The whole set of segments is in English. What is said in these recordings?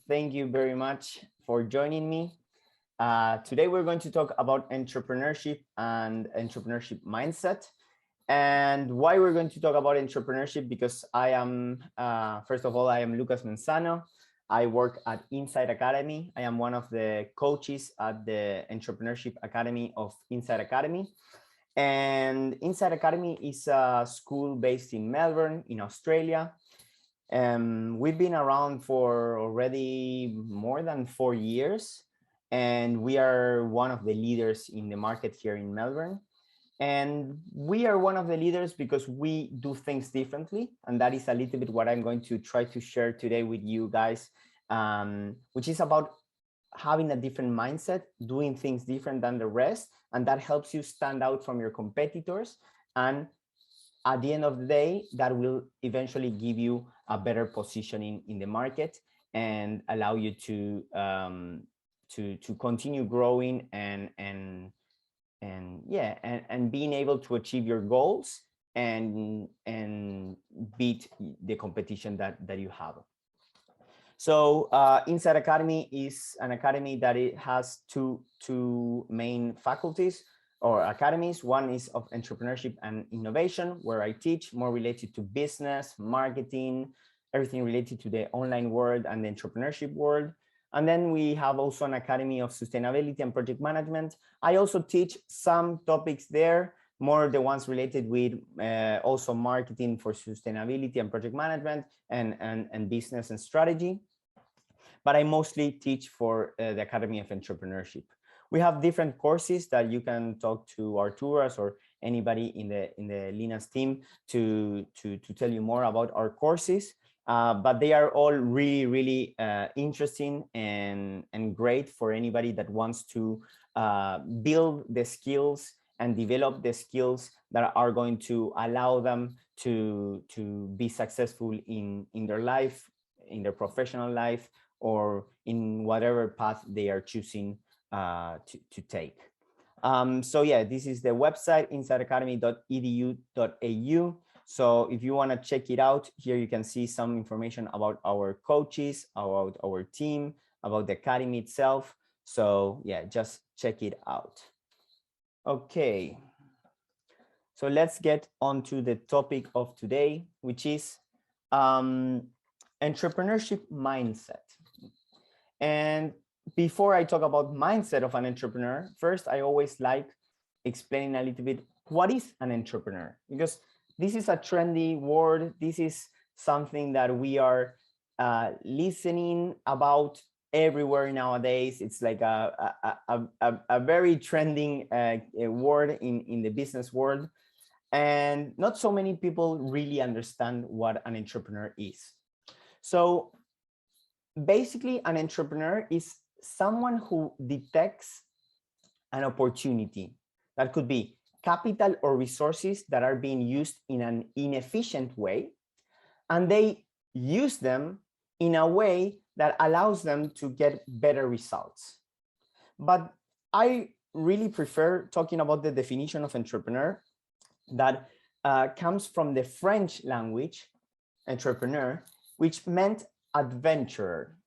Thank you very much for joining me. Today, we're going to talk about entrepreneurship and entrepreneurship mindset. And why we're going to talk about entrepreneurship, because I am, first of all, I am Lucas Menzano. I work at Inside Academy. I am one of the coaches at the Entrepreneurship Academy of Inside Academy. And Inside Academy is a school based in Melbourne, in Australia. We've been around for already more than 4 years, and we are one of the leaders in the market here in Melbourne. And we are one of the leaders because we do things differently. And that is a little bit what I'm going to try to share today with you guys, which is about having a different mindset, doing things different than the rest. And that helps you stand out from your competitors. And at the end of the day, that will eventually give you a better positioning in the market and allow you to continue growing and being able to achieve your goals and beat the competition that you have. So Inside Academy is an academy that it has two main faculties or academies. One is of entrepreneurship and innovation, where I teach more related to business, marketing, everything related to the online world and the entrepreneurship world. And then we have also an academy of sustainability and project management. I also teach some topics there, more the ones related with also marketing for sustainability and project management and business and strategy. But I mostly teach for the Academy of Entrepreneurship. We have different courses that you can talk to Arturas or anybody in the Linus team to tell you more about our courses. But they are all really interesting and great for anybody that wants to build the skills and develop the skills that are going to allow them to be successful in their life, in their professional life, or in whatever path they are choosing to take. So yeah, this is the website, insideacademy.edu.au. So if you want to check it out, here you can see some information about our coaches, about our team, about the academy itself. So yeah, just check it out. Okay. So let's get on to the topic of today, which is entrepreneurship mindset. And before I talk about mindset of an entrepreneur, first, I always like explaining a little bit what is an entrepreneur, because this is a trendy word. This is something that we are listening about everywhere nowadays. It's like a very trending word in the business world. And not so many people really understand what an entrepreneur is. So basically, an entrepreneur is someone who detects an opportunity that could be capital or resources that are being used in an inefficient way, and they use them in a way that allows them to get better results. But I really prefer talking about the definition of entrepreneur that comes from the French language, entrepreneur, which meant adventurer.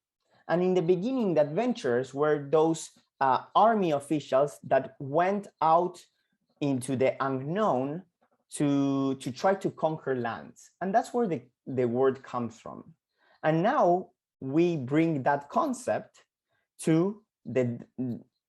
And in the beginning, the adventurers were those army officials that went out into the unknown to try to conquer lands. And that's where the word comes from. And now we bring that concept to the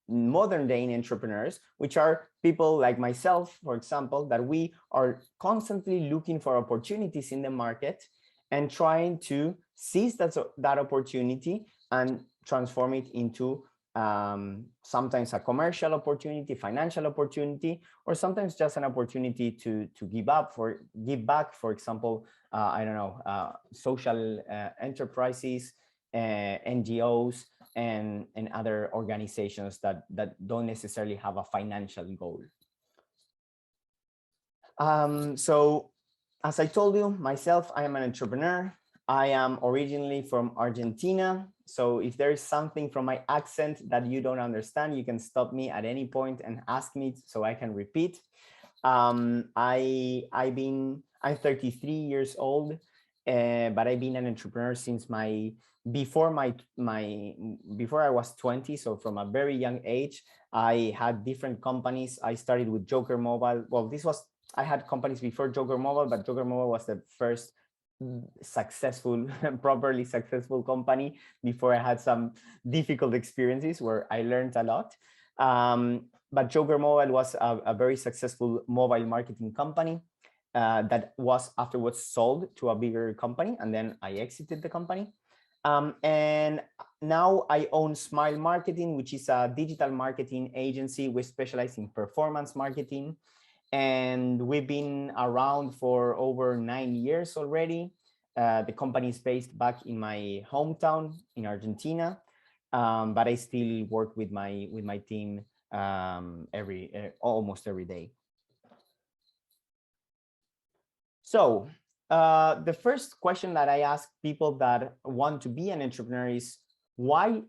modern day entrepreneurs, which are people like myself, for example, that we are constantly looking for opportunities in the market and trying to seize that opportunity and transform it into sometimes a commercial opportunity, financial opportunity, or sometimes just an opportunity to give back, for example, I don't know, social enterprises, NGOs, and other organizations that don't necessarily have a financial goal. So as I told you, myself, I am an entrepreneur. I am originally from Argentina. So if there is something from my accent that you don't understand, you can stop me at any point and ask me so I can repeat. I'm 33 years old, but I've been an entrepreneur since my before before I was 20, so from a very young age, I had different companies. I started with Joker Mobile. Well, I had companies before Joker Mobile, but Joker Mobile was the first successful, properly successful company before I had some difficult experiences where I learned a lot. But Joker Mobile was a very successful mobile marketing company that was afterwards sold to a bigger company, and then I exited the company. And now I own Smile Marketing, which is a digital marketing agency. We specialize in performance marketing, and we've been around for over 9 years already. The company is based back in my hometown in Argentina, but I still work with my team almost every day. So the first question that I ask people that want to be an entrepreneur is, why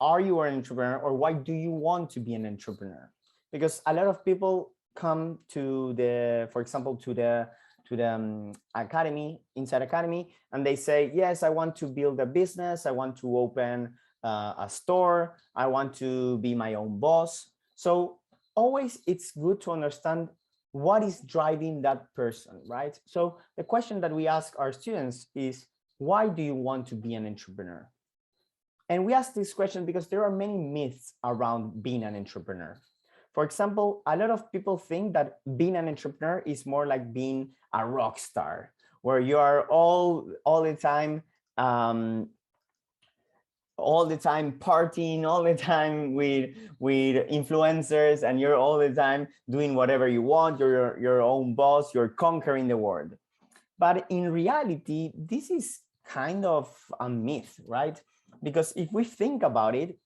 are you an entrepreneur, or why do you want to be an entrepreneur? Because a lot of people come to for example, to the academy, Inside Academy, and they say, yes, I want to build a business, I want to open a store, I want to be my own boss. So always it's good to understand what is driving that person, right? So the question that we ask our students is, why do you want to be an entrepreneur? And we ask this question because there are many myths around being an entrepreneur. For example, a lot of people think that being an entrepreneur is more like being a rock star, where you are all the time partying, all the time with influencers, and you're all the time doing whatever you want. You're your own boss, you're conquering the world. But in reality, this is kind of a myth, right? Because if we think about it,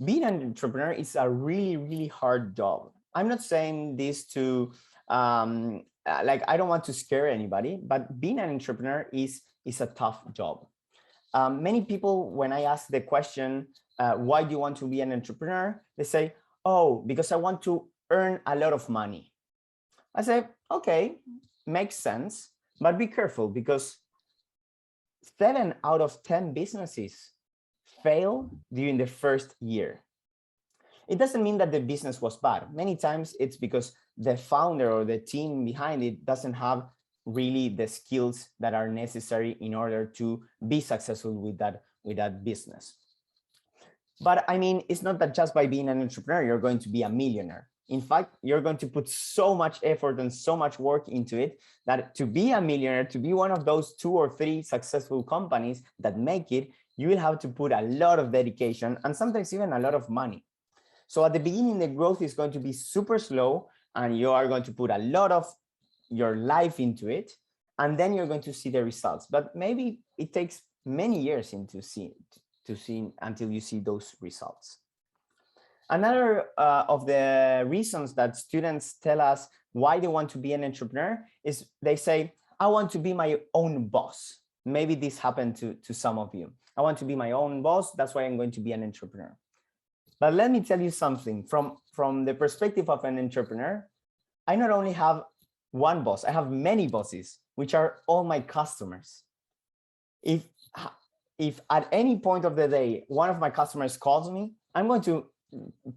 being an entrepreneur is a really, really hard job. I'm not saying this to like, I don't want to scare anybody, but being an entrepreneur is a tough job. Many people, when I ask the question, why do you want to be an entrepreneur? They say, oh, because I want to earn a lot of money. I say, okay, makes sense, but be careful, because 7 out of 10 businesses fail during the first year. It doesn't mean that the business was bad. Many times it's because the founder or the team behind it doesn't have really the skills that are necessary in order to be successful with that business. But I mean, it's not that just by being an entrepreneur, you're going to be a millionaire. In fact, you're going to put so much effort and so much work into it that to be a millionaire, to be one of those 2 or 3 successful companies that make it, you will have to put a lot of dedication and sometimes even a lot of money. So at the beginning, the growth is going to be super slow, and you are going to put a lot of your life into it, and then you're going to see the results. But maybe it takes many years until you see those results. Another of the reasons that students tell us why they want to be an entrepreneur is they say, I want to be my own boss. Maybe this happened to some of you. I want to be my own boss. That's why I'm going to be an entrepreneur. But let me tell you something. From the perspective of an entrepreneur, I not only have one boss, I have many bosses, which are all my customers. If at any point of the day, one of my customers calls me, I'm going to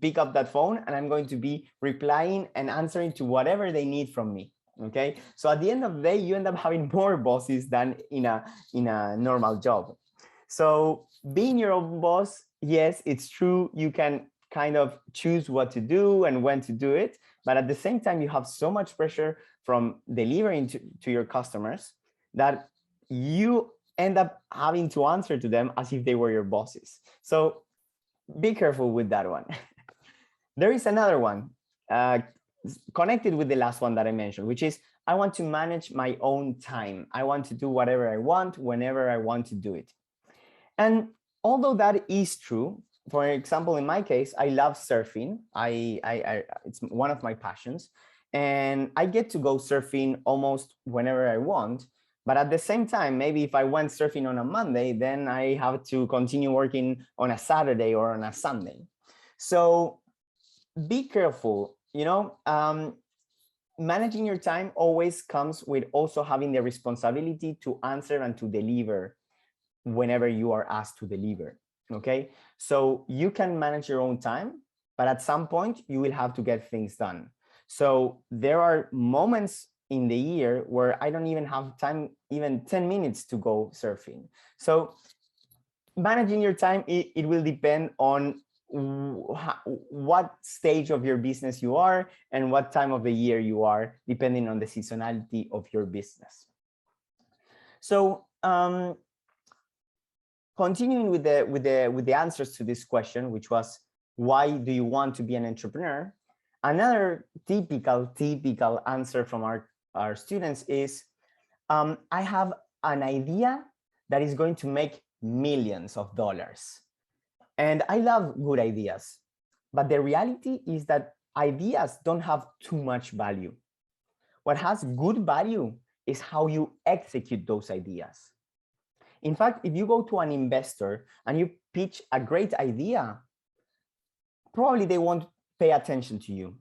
pick up that phone and I'm going to be replying and answering to whatever they need from me. Okay. So at the end of the day, you end up having more bosses than in a normal job. So being your own boss, yes, it's true. You can kind of choose what to do and when to do it. But at the same time, you have so much pressure from delivering to your customers that you end up having to answer to them as if they were your bosses. So be careful with that one. There is another one connected with the last one that I mentioned, which is I want to manage my own time. I want to do whatever I want, whenever I want to do it. And although that is true, for example, in my case, I love surfing. It's one of my passions, and I get to go surfing almost whenever I want. But at the same time, maybe if I went surfing on a Monday, then I have to continue working on a Saturday or on a Sunday. So be careful, managing your time always comes with also having the responsibility to answer and to deliver whenever you are asked to deliver. Okay, so you can manage your own time, but at some point you will have to get things done. So there are moments in the year where I don't even have time, even 10 minutes to go surfing. So managing your time, it will depend on what stage of your business you are and what time of the year you are, depending on the seasonality of your business. So continuing with the answers to this question, which was, why do you want to be an entrepreneur? Another typical answer from our students is, I have an idea that is going to make millions of dollars. And I love good ideas, but the reality is that ideas don't have too much value. What has good value is how you execute those ideas. In fact, if you go to an investor and you pitch a great idea, probably they won't pay attention to you.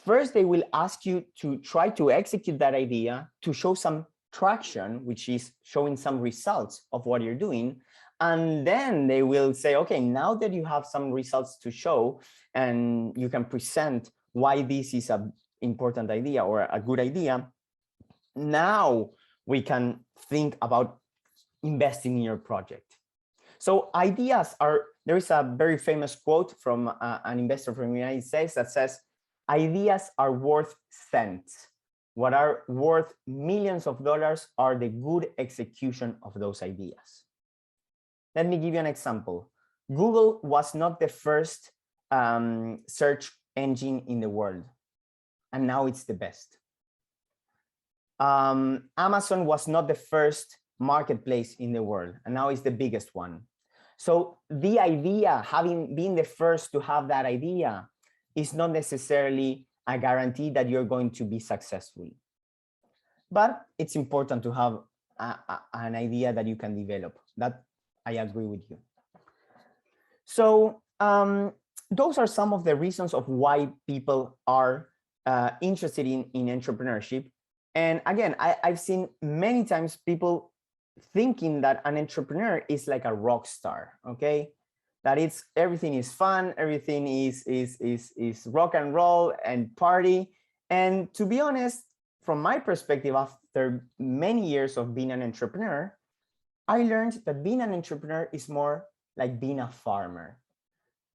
First, they will ask you to try to execute that idea, to show some traction, which is showing some results of what you're doing. And then they will say, okay, now that you have some results to show and you can present why this is an important idea or a good idea, now we can think about investing in your project. So ideas are, there is a very famous quote from an investor from the United States that says, ideas are worth cents. What are worth millions of dollars are the good execution of those ideas. Let me give you an example. Google was not the first search engine in the world, and now it's the best. Amazon was not the first marketplace in the world, and now it's the biggest one. So the idea, having been the first to have that idea, is not necessarily a guarantee that you're going to be successful. But it's important to have an idea that you can develop. That I agree with you. So those are some of the reasons of why people are interested in entrepreneurship. And again, I've seen many times people thinking that an entrepreneur is like a rock star, okay? That it's everything is fun, everything is rock and roll and party. And to be honest, from my perspective, after many years of being an entrepreneur, I learned that being an entrepreneur is more like being a farmer.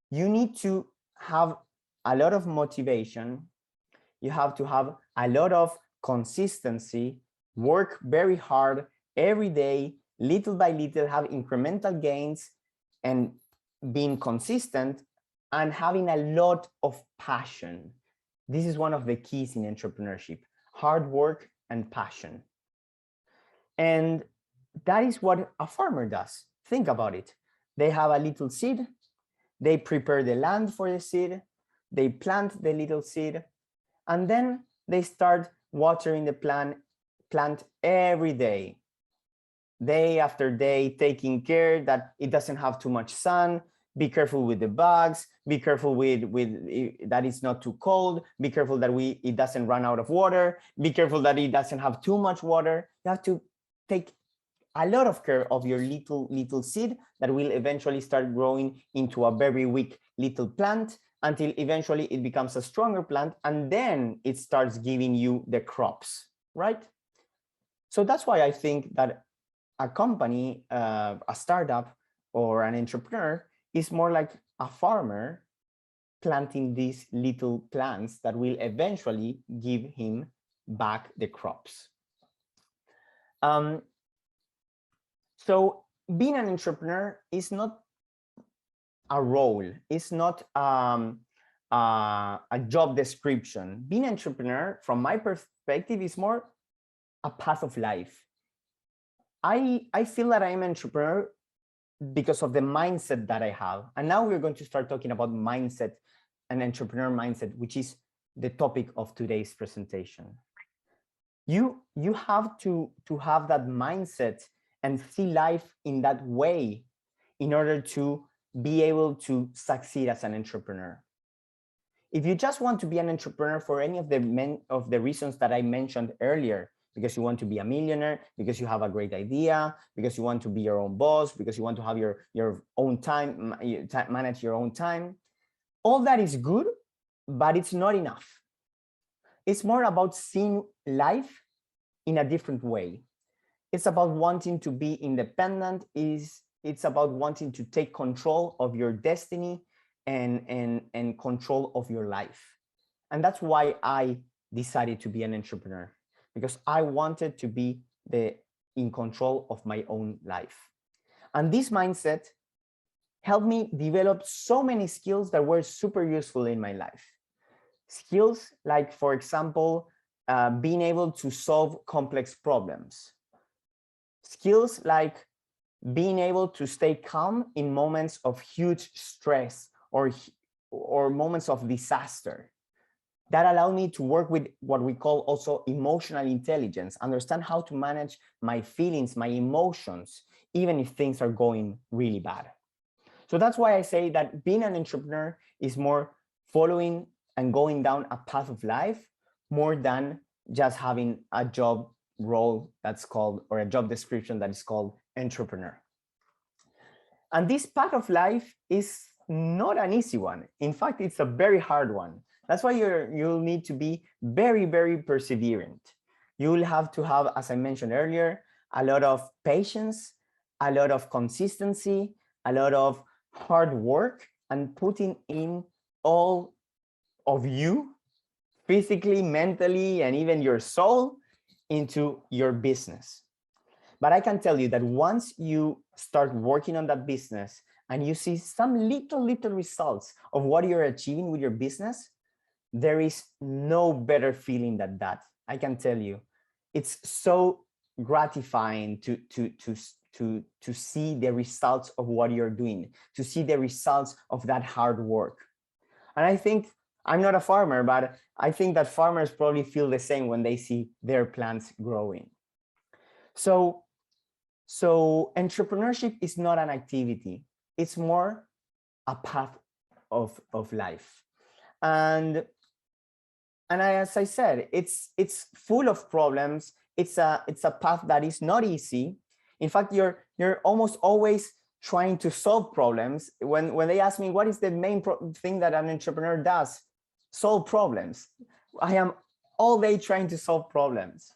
You need to have a lot of motivation. You have to have a lot of consistency, work very hard every day, little by little, have incremental gains, and being consistent and having a lot of passion. This is one of the keys in entrepreneurship: hard work and passion. And that is what a farmer does. Think about it. They have a little seed, they prepare the land for the seed, they plant the little seed, and then they start watering the plant every day, day after day, taking care that it doesn't have too much sun, be careful with the bugs, be careful with that it's not too cold, be careful that it doesn't run out of water, be careful that it doesn't have too much water. You have to take a lot of care of your little seed that will eventually start growing into a very weak little plant until eventually it becomes a stronger plant, and then it starts giving you the crops, right? So that's why I think that a company, a startup, or an entrepreneur is more like a farmer planting these little plants that will eventually give him back the crops. So being an entrepreneur is not a role, it's not a job description. Being an entrepreneur, from my perspective, is more a path of life. I feel that I'm an entrepreneur because of the mindset that I have. And now we're going to start talking about mindset and entrepreneur mindset, which is the topic of today's presentation. You have to have that mindset and see life in that way in order to be able to succeed as an entrepreneur. If you just want to be an entrepreneur for any of the reasons that I mentioned earlier, because you want to be a millionaire, because you have a great idea, because you want to be your own boss, because you want to have your own time, manage your own time. All that is good, but it's not enough. It's more about seeing life in a different way. It's about wanting to be independent. It's about wanting to take control of your destiny and control of your life. And that's why I decided to be an entrepreneur, because I wanted to be in control of my own life. And this mindset helped me develop so many skills that were super useful in my life. Skills like, for example, being able to solve complex problems. Skills like being able to stay calm in moments of huge stress or moments of disaster. That allowed me to work with what we call also emotional intelligence, understand how to manage my feelings, my emotions, even if things are going really bad. So that's why I say that being an entrepreneur is more following and going down a path of life more than just having a job role that's called, or a job description that is called entrepreneur. And this path of life is not an easy one. In fact, it's a very hard one. That's why you'll need to be very, very perseverant. You'll have to have, as I mentioned earlier, a lot of patience, a lot of consistency, a lot of hard work, and putting in all of you, physically, mentally, and even your soul, into your business. But I can tell you that once you start working on that business and you see some little results of what you're achieving with your business, there is no better feeling than that. I can tell you, it's so gratifying to see the results of what you're doing, to see the results of that hard work. And I think, I'm not a farmer, but I think that farmers probably feel the same when they see their plants growing. So entrepreneurship is not an activity. It's more a path of life. And as I said, it's full of problems. It's a path that is not easy. In fact, you're almost always trying to solve problems. When they ask me, what is the main thing that an entrepreneur does? Solve problems. I am all day trying to solve problems.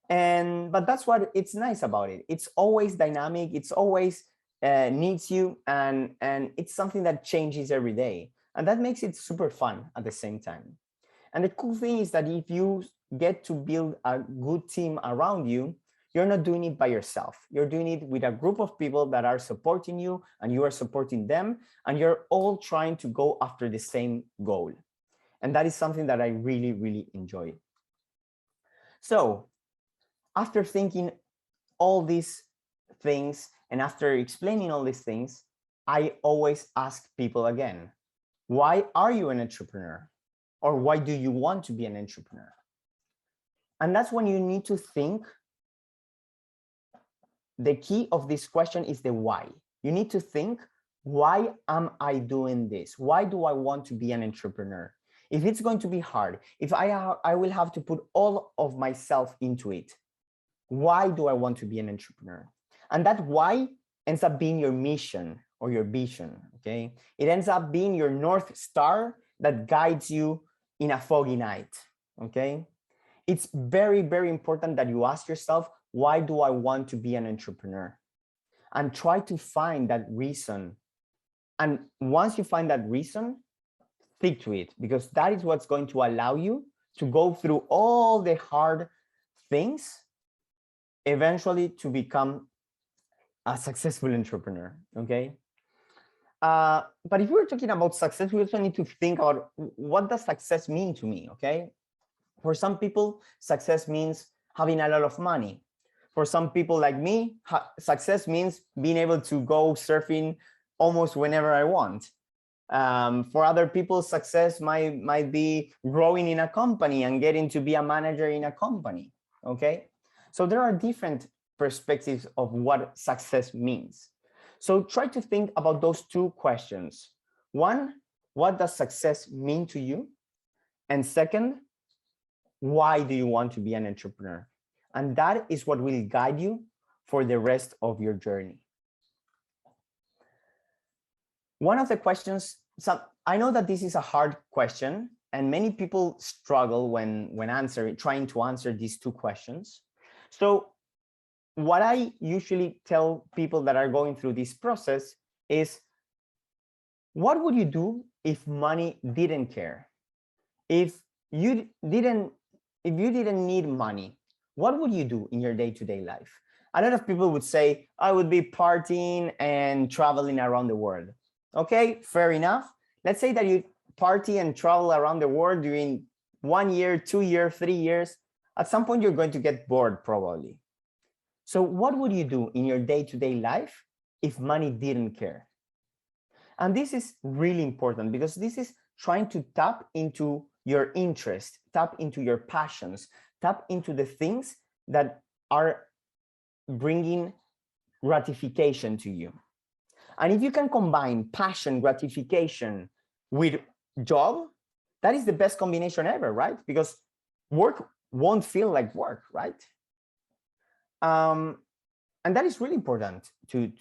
But that's what it's nice about it. It's always dynamic. It's always needs you, and it's something that changes every day. And that makes it super fun at the same time. And the cool thing is that if you get to build a good team around you, you're not doing it by yourself. You're doing it with a group of people that are supporting you, and you are supporting them, and you're all trying to go after the same goal. And that is something that I really, really enjoy. So after thinking all these things and after explaining all these things, I always ask people again, why are you an entrepreneur? Or why do you want to be an entrepreneur? And that's when you need to think. The key of this question is the why. You need to think, why am I doing this? Why do I want to be an entrepreneur? If it's going to be hard, if I will have to put all of myself into it, why do I want to be an entrepreneur? And that why ends up being your mission or your vision, okay? It ends up being your North Star that guides you in a foggy night, okay? It's very, very important that you ask yourself, why do I want to be an entrepreneur? And try to find that reason. And once you find that reason, stick to it, because that is what's going to allow you to go through all the hard things, eventually to become a successful entrepreneur, okay? But if we're talking about success, we also need to think about, what does success mean to me, okay? For some people, success means having a lot of money. For some people like me, success means being able to go surfing almost whenever I want. For other people, success might be growing in a company and getting to be a manager in a company, okay? So there are different perspectives of what success means. So try to think about those two questions. One, what does success mean to you? And second, why do you want to be an entrepreneur? And that is what will guide you for the rest of your journey. One of the questions, I know that this is a hard question, and many people struggle when trying to answer these two questions. So what I usually tell people that are going through this process is, what would you do if money didn't care? If you didn't need money, what would you do in your day-to-day life? A lot of people would say, I would be partying and traveling around the world. Okay, fair enough. Let's say that you party and travel around the world during 1 year, 2 years, 3 years. At some point, you're going to get bored, probably. So what would you do in your day-to-day life if money didn't care? And this is really important, because this is trying to tap into your interest, tap into your passions, tap into the things that are bringing gratification to you. And if you can combine passion, gratification with job, that is the best combination ever, right? Because work won't feel like work, right? And that is really important to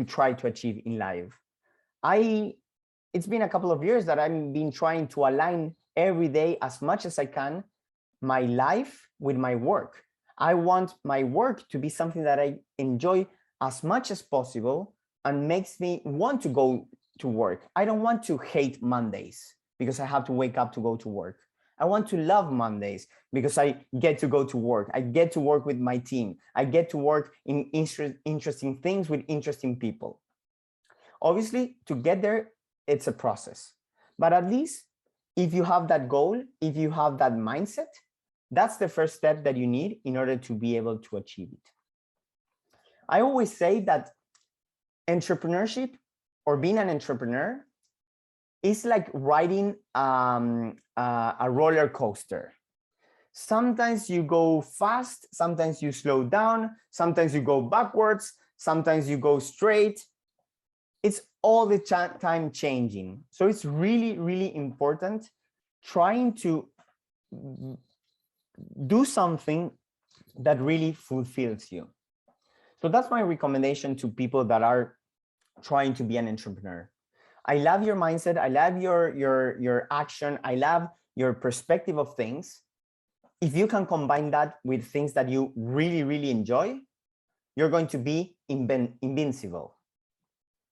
try to achieve in life. It's been a couple of years that I've been trying to align every day as much as I can my life with my work. I want my work to be something that I enjoy as much as possible and makes me want to go to work. I don't want to hate Mondays because I have to wake up to go to work. I want to love Mondays because I get to go to work. I get to work with my team. I get to work in interesting things with interesting people. Obviously, to get there, it's a process. But at least if you have that goal, if you have that mindset, that's the first step that you need in order to be able to achieve it. I always say that entrepreneurship, or being an entrepreneur, is like riding a roller coaster. Sometimes you go fast, sometimes you slow down, sometimes you go backwards, sometimes you go straight. It's all the time changing. So it's really, really important trying to do something that really fulfills you. So that's my recommendation to people that are trying to be an entrepreneur. I love your mindset. I love your action. I love your perspective of things. If you can combine that with things that you really, really enjoy, you're going to be invincible,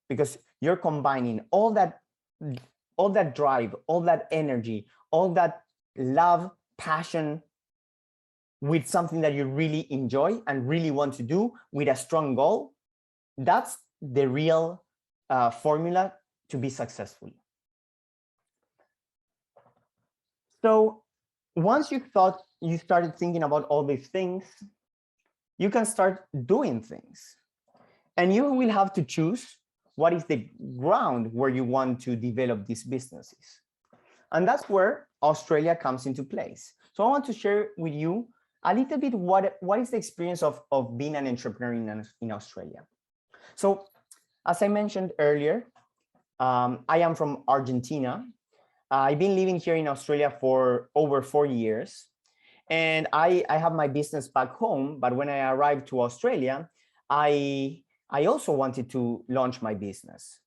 because you're combining all that drive, all that energy, all that love, passion with something that you really enjoy and really want to do with a strong goal. That's the real formula to be successful. So once you started thinking about all these things, you can start doing things, and you will have to choose what is the ground where you want to develop these businesses. And that's where Australia comes into place. So I want to share with you a little bit what is the experience of being an entrepreneur in Australia. So as I mentioned earlier, I am from Argentina. I've been living here in Australia for over 4 years. And I have my business back home, but when I arrived to Australia, I also wanted to launch my business.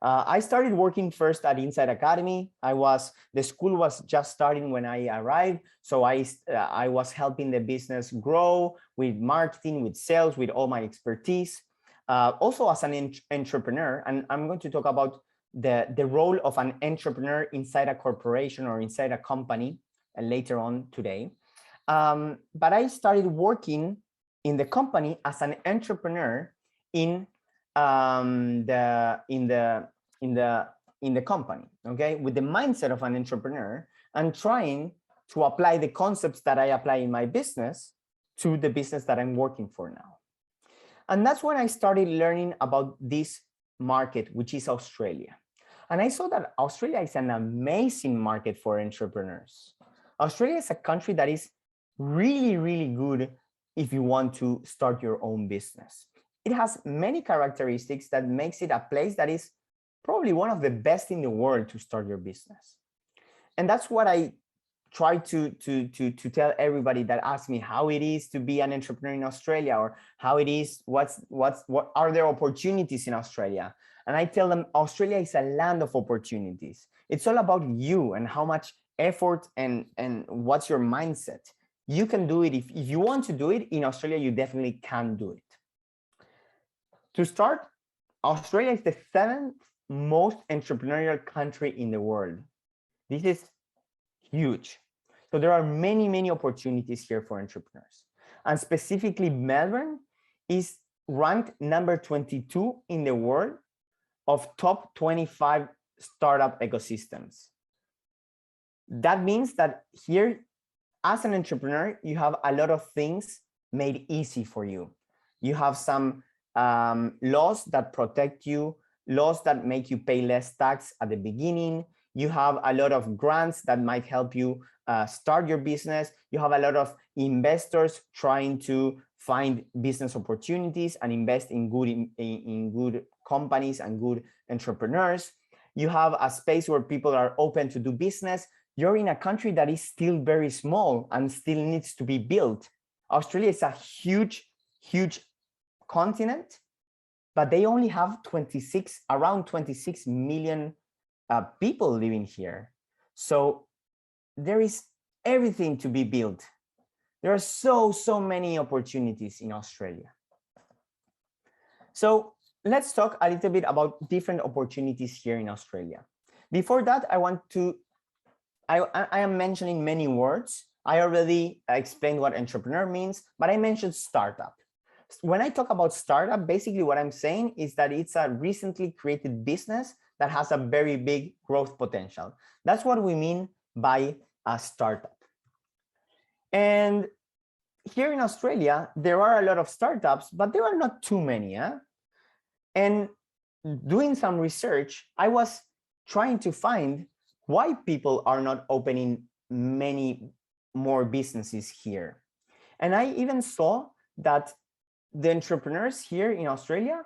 I started working first at Inside Academy. The school was just starting when I arrived, so I was helping the business grow with marketing, with sales, with all my expertise. Also as an entrepreneur, and I'm going to talk about the role of an entrepreneur inside a corporation or inside a company later on today. But I started working in the company as an entrepreneur in the company, okay, with the mindset of an entrepreneur, and trying to apply the concepts that I apply in my business to the business that I'm working for now. And that's when I started learning about this market, which is Australia. And I saw that Australia is an amazing market for entrepreneurs. Australia is a country that is really, really good if you want to start your own business. It has many characteristics that makes it a place that is probably one of the best in the world to start your business. And that's what I try to tell everybody that asks me how it is to be an entrepreneur in Australia, or how it is, what are there opportunities in Australia? And I tell them Australia is a land of opportunities. It's all about you and how much effort and what's your mindset. You can do it. If you want to do it in Australia, you definitely can do it. To start, Australia is the 7th most entrepreneurial country in the world. This is huge. So there are many, many opportunities here for entrepreneurs. And specifically, Melbourne is ranked number 22 in the world of top 25 startup ecosystems. That means that here, as an entrepreneur, you have a lot of things made easy for you. You have some laws that protect you, laws that make you pay less tax at the beginning. You have a lot of grants that might help you start your business. You have a lot of investors trying to find business opportunities and invest in good companies and good entrepreneurs. You have a space where people are open to do business. You're in a country that is still very small and still needs to be built. Australia is a huge, huge continent, but they only have around 26 million people living here. So there is everything to be built. There are so many opportunities in Australia. So let's talk a little bit about different opportunities here in Australia. Before that, I am mentioning many words. I already explained what entrepreneur means, but I mentioned startup. When I talk about startup, basically what I'm saying is that it's a recently created business that has a very big growth potential. That's what we mean by a startup. And here in Australia, there are a lot of startups, but there are not too many. And doing some research, I was trying to find why people are not opening many more businesses here. And I even saw that the entrepreneurs here in Australia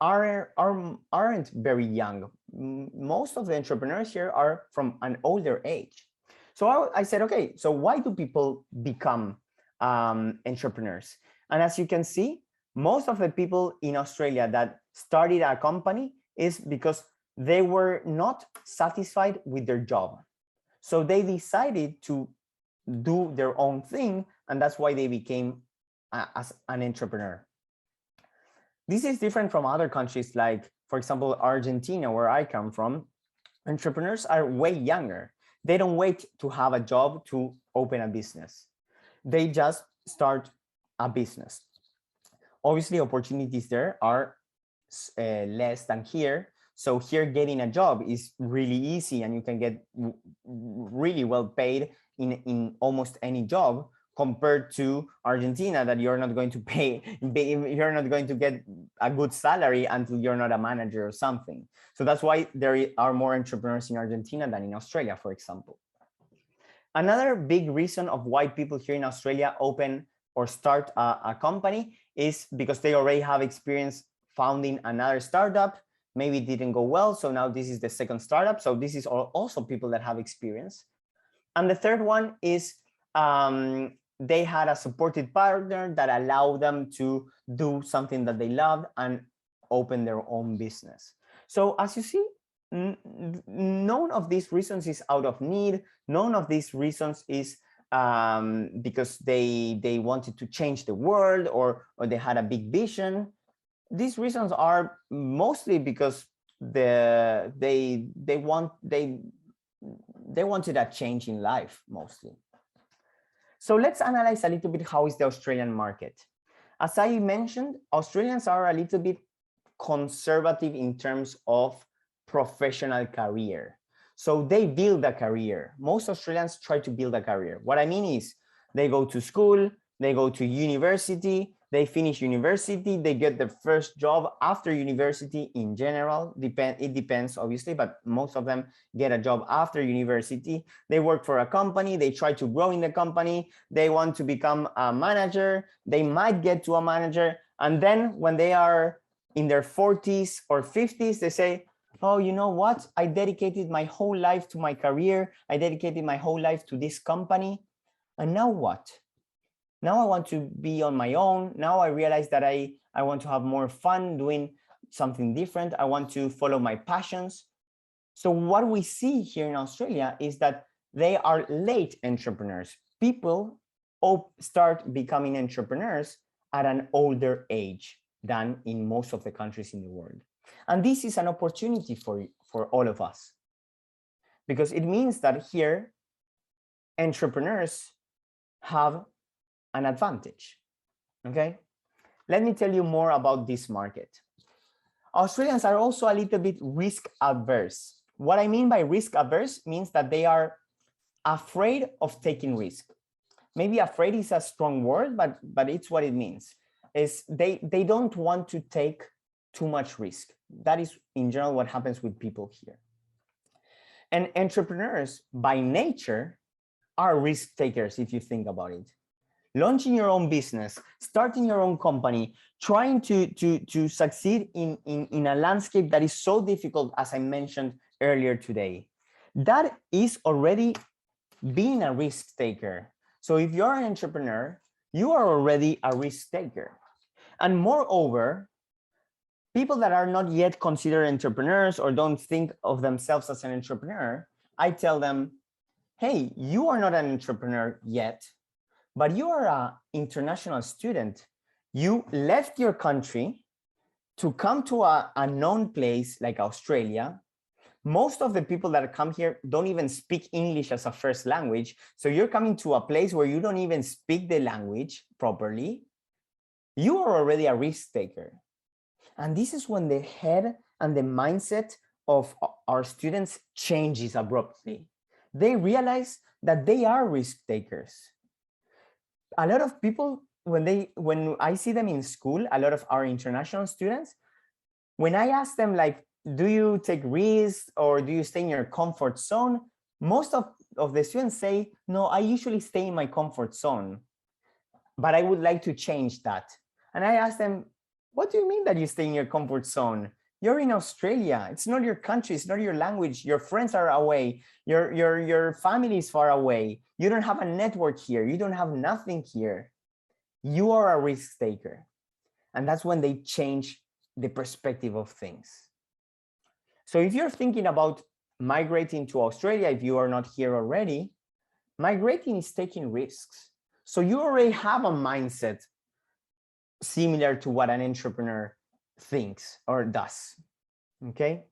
aren't very young. Most of the entrepreneurs here are from an older age. So I said, okay, so why do people become entrepreneurs? And as you can see, most of the people in Australia that started a company is because they were not satisfied with their job. So they decided to do their own thing, and that's why they became as an entrepreneur. This is different from other countries like, for example, Argentina, where I come from. Entrepreneurs are way younger. They don't wait to have a job to open a business. They just start a business. Obviously, opportunities there are less than here. So here getting a job is really easy, and you can get really well paid in almost any job, compared to Argentina, that you're not going to you're not going to get a good salary until you're not a manager or something. So that's why there are more entrepreneurs in Argentina than in Australia, for example. Another big reason of why people here in Australia open or start a company is because they already have experience founding another startup. Maybe it didn't go well, so now this is the second startup. So this is also people that have experience. And the third one is they had a supportive partner that allowed them to do something that they loved and open their own business. So as you see, none of these reasons is out of need. None of these reasons is because they wanted to change the world or they had a big vision. These reasons are mostly because they wanted a change in life mostly. So let's analyze a little bit how is the Australian market. As I mentioned, Australians are a little bit conservative in terms of professional career. So they build a career. Most Australians try to build a career. What I mean is they go to school, they go to university, they finish university, they get their first job after university in general. It depends, obviously, but most of them get a job after university. They work for a company, they try to grow in the company, they want to become a manager, they might get to a manager, and then when they are in their 40s or 50s, they say, Oh, you know what? I dedicated my whole life to my career. I dedicated my whole life to this company. And now what? Now I want to be on my own. Now I realize that I want to have more fun doing something different. I want to follow my passions. So what we see here in Australia is that they are late entrepreneurs. People start becoming entrepreneurs at an older age than in most of the countries in the world. And this is an opportunity for all of us, because it means that here entrepreneurs have an advantage. Okay, let me tell you more about this market. Australians are also a little bit risk adverse. What I mean by risk adverse means that they are afraid of taking risk. Maybe afraid is a strong word, but it's what it means. Is they don't want to take too much risk. That is in general what happens with people here. And entrepreneurs by nature are risk takers if you think about it. Launching your own business, starting your own company, trying to succeed in a landscape that is so difficult, as I mentioned earlier today, that is already being a risk taker. So if you're an entrepreneur, you are already a risk taker. And moreover, people that are not yet considered entrepreneurs or don't think of themselves as an entrepreneur, I tell them, hey, you are not an entrepreneur yet, but you are an international student. You left your country to come to a known place like Australia. Most of the people that come here don't even speak English as a first language. So you're coming to a place where you don't even speak the language properly. You are already a risk taker. And this is when the head and the mindset of our students changes abruptly. They realize that they are risk takers. A lot of people, when I see them in school, a lot of our international students, when I ask them like, do you take risks or do you stay in your comfort zone? Most of the students say, no, I usually stay in my comfort zone, but I would like to change that. And I ask them, what do you mean that you stay in your comfort zone? You're in Australia. It's not your country. It's not your language. Your friends are away. Your family is far away. You don't have a network here. You don't have nothing here. You are a risk taker. And that's when they change the perspective of things. So if you're thinking about migrating to Australia, if you are not here already, migrating is taking risks. So you already have a mindset similar to what an entrepreneur thinks or does. Okay.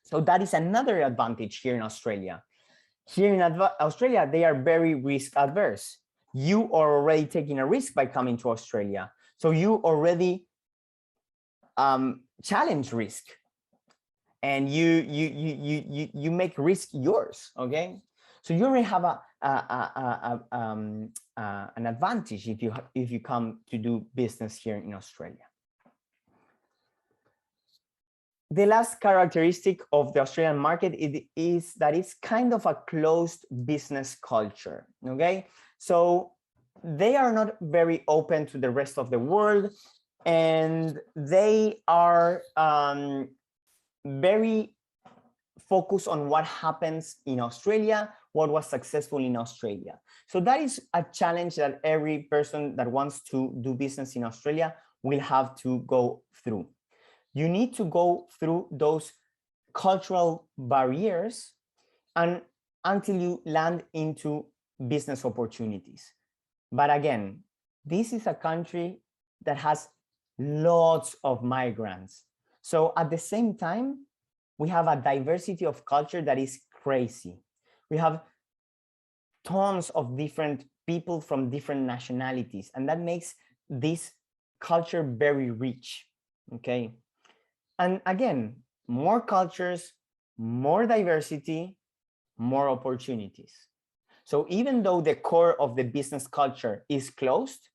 So that is another advantage here in Australia. Here in Australia, they are very risk adverse. You are already taking a risk by coming to Australia. So you already challenge risk, and you make risk yours. Okay, so you already have an advantage if you come to do business here in Australia. The last characteristic of the Australian market is that it's kind of a closed business culture. Okay, so they are not very open to the rest of the world, and they are very focused on what happens in Australia, what was successful in Australia. So that is a challenge that every person that wants to do business in Australia will have to go through. You need to go through those cultural barriers and until you land into business opportunities. But again, this is a country that has lots of migrants. So at the same time, we have a diversity of culture that is crazy. We have tons of different people from different nationalities, and that makes this culture very rich. Okay. And again, more cultures, more diversity, more opportunities. So even though the core of the business culture is closed,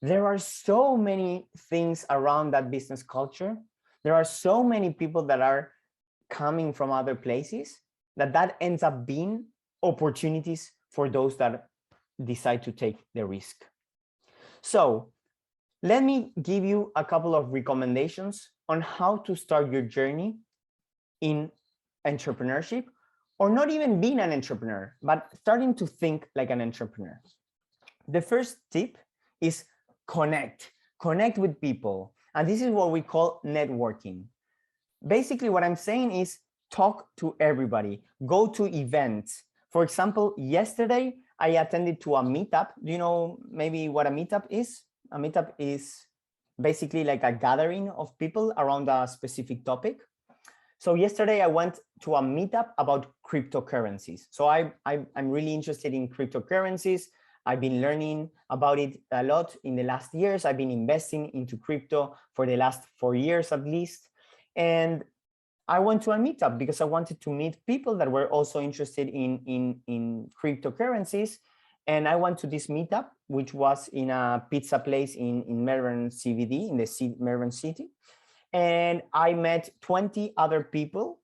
there are so many things around that business culture. There are so many people that are coming from other places that ends up being opportunities for those that decide to take the risk. So let me give you a couple of recommendations on how to start your journey in entrepreneurship, or not even being an entrepreneur, but starting to think like an entrepreneur. The first tip is connect with people. And this is what we call networking. Basically, what I'm saying is talk to everybody, go to events. For example, yesterday I attended to a meetup. Do you know maybe what a meetup is? A meetup is basically like a gathering of people around a specific topic. So yesterday I went to a meetup about cryptocurrencies. So I'm really interested in cryptocurrencies. I've been learning about it a lot in the last years. I've been investing into crypto for the last 4 years at least. And I went to a meetup because I wanted to meet people that were also interested in cryptocurrencies. And I went to this meetup, which was in a pizza place in Melbourne CBD, in the Melbourne city. And I met 20 other people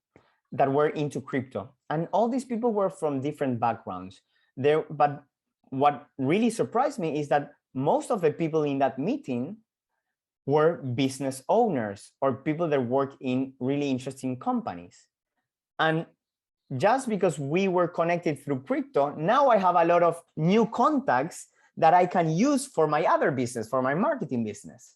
that were into crypto. And all these people were from different backgrounds. But what really surprised me is that most of the people in that meeting were business owners or people that work in really interesting companies. And just because we were connected through crypto, now I have a lot of new contacts that I can use for my other business, for my marketing business.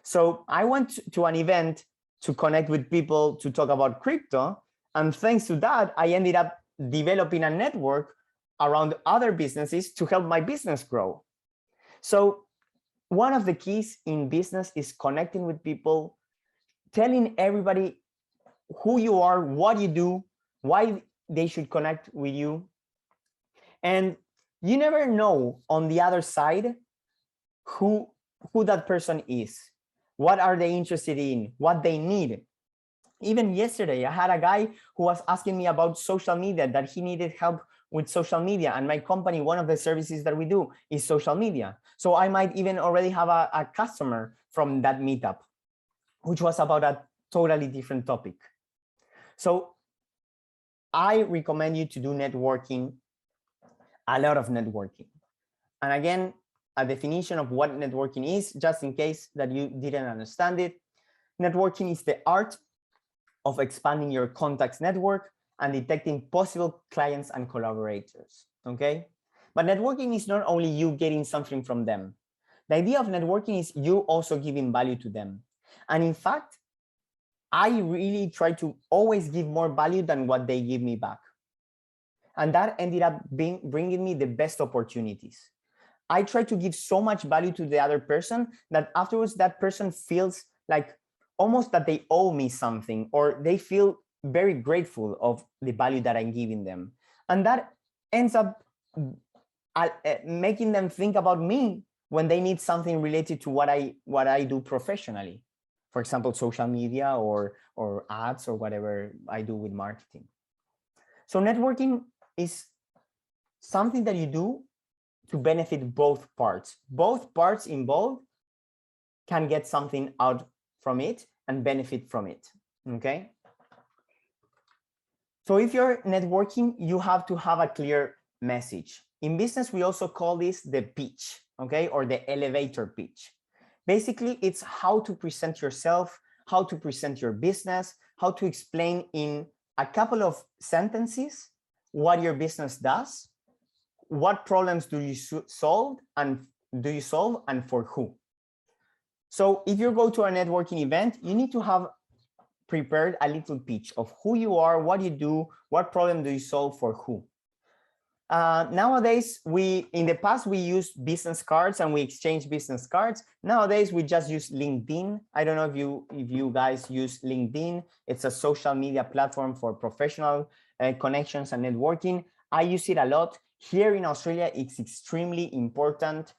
So I went to an event to connect with people to talk about crypto. And thanks to that, I ended up developing a network around other businesses to help my business grow. So one of the keys in business is connecting with people, telling everybody who you are, what you do, why they should connect with you. And you never know on the other side who that person is. What are they interested in? What they need? Even yesterday, I had a guy who was asking me about social media, that he needed help with social media. And my company, one of the services that we do is social media. So I might even already have a customer from that meetup, which was about a totally different topic. So I recommend you to do networking, a lot of networking. And again, a definition of what networking is, just in case that you didn't understand it. Networking is the art of expanding your contacts network and detecting possible clients and collaborators, okay? But networking is not only you getting something from them. The idea of networking is you also giving value to them. And in fact, I really try to always give more value than what they give me back. And that ended up bringing me the best opportunities. I try to give so much value to the other person that afterwards that person feels like almost that they owe me something, or they feel very grateful of the value that I'm giving them. And that ends up making them think about me when they need something related to what I do professionally. For example, social media or ads or whatever I do with marketing. So networking is something that you do to benefit both parts. Both parts involved can get something out from it and benefit from it, okay? So if you're networking, you have to have a clear message. In business, we also call this the pitch, okay? Or the elevator pitch. Basically, it's how to present yourself, how to present your business, how to explain in a couple of sentences what your business does, what problems do you solve and for who. So if you go to a networking event, you need to have prepared a little pitch of who you are, what you do, what problem do you solve for who. Nowadays, in the past, we used business cards and we exchanged business cards. Nowadays, we just use LinkedIn. I don't know if you guys use LinkedIn. It's a social media platform for professional connections and networking. I use it a lot. Here in Australia, it's extremely important.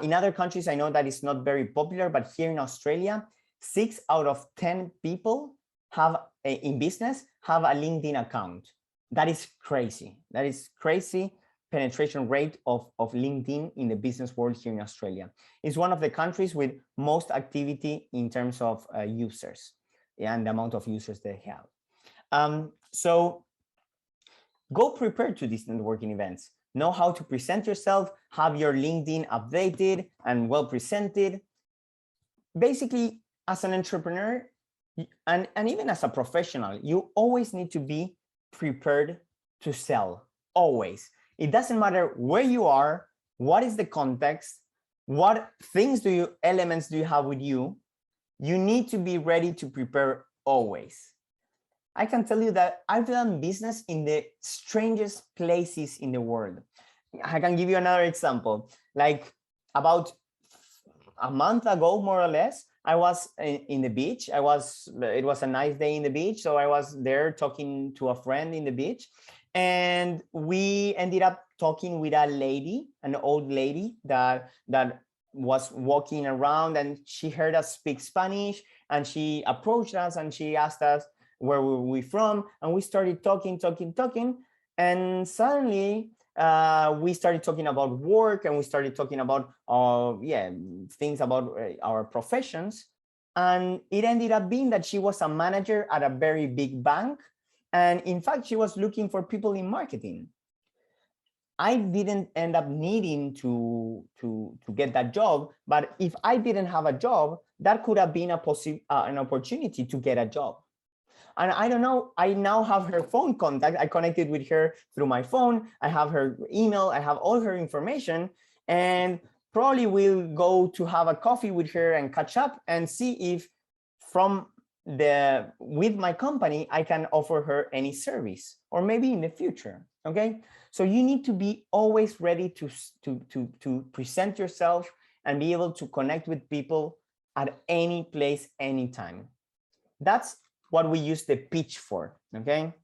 In other countries, I know that it's not very popular, but here in Australia, 6 out of 10 people in business have a LinkedIn account. That is crazy. That is crazy penetration rate of LinkedIn in the business world here in Australia. It's one of the countries with most activity in terms of users and the amount of users they have. So go prepared to these networking events. Know how to present yourself, have your LinkedIn updated and well presented. Basically, as an entrepreneur, And even as a professional, you always need to be prepared to sell. Always. It doesn't matter where you are, what is the context, what elements do you have with you. You need to be ready to prepare always. I can tell you that I've done business in the strangest places in the world. I can give you another example. Like about a month ago, more or less, I was in the beach. It was a nice day in the beach. So I was there talking to a friend in the beach. And we ended up talking with a lady, an old lady that was walking around, and she heard us speak Spanish, and she approached us and she asked us where were we from, and we started talking, and suddenly we started talking about work, and we started talking about things about our professions. And it ended up being that she was a manager at a very big bank, and in fact she was looking for people in marketing. I didn't end up needing to get that job, but if I didn't have a job, that could have been an opportunity to get a job. And I don't know, I now have her phone contact. I connected with her through my phone. I have her email. I have all her information, and probably we'll go to have a coffee with her and catch up and see if with my company, I can offer her any service, or maybe in the future. Okay. So you need to be always ready to present yourself and be able to connect with people at any place, anytime. That's what we use the pitch for. Okay.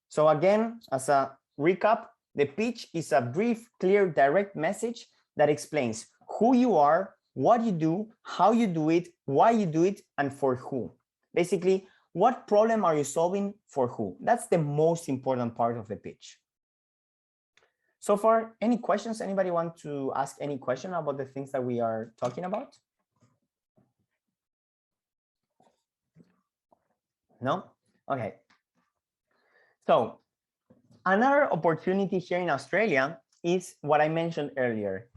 So again, as a recap, the pitch is a brief, clear, direct message that explains who you are, what you do, how you do it, why you do it, and for who. Basically, what problem are you solving for who? That's the most important part of the pitch. So far, any questions? Anybody want to ask any question about the things that we are talking about? No? Okay. So another opportunity here in Australia is what I mentioned earlier,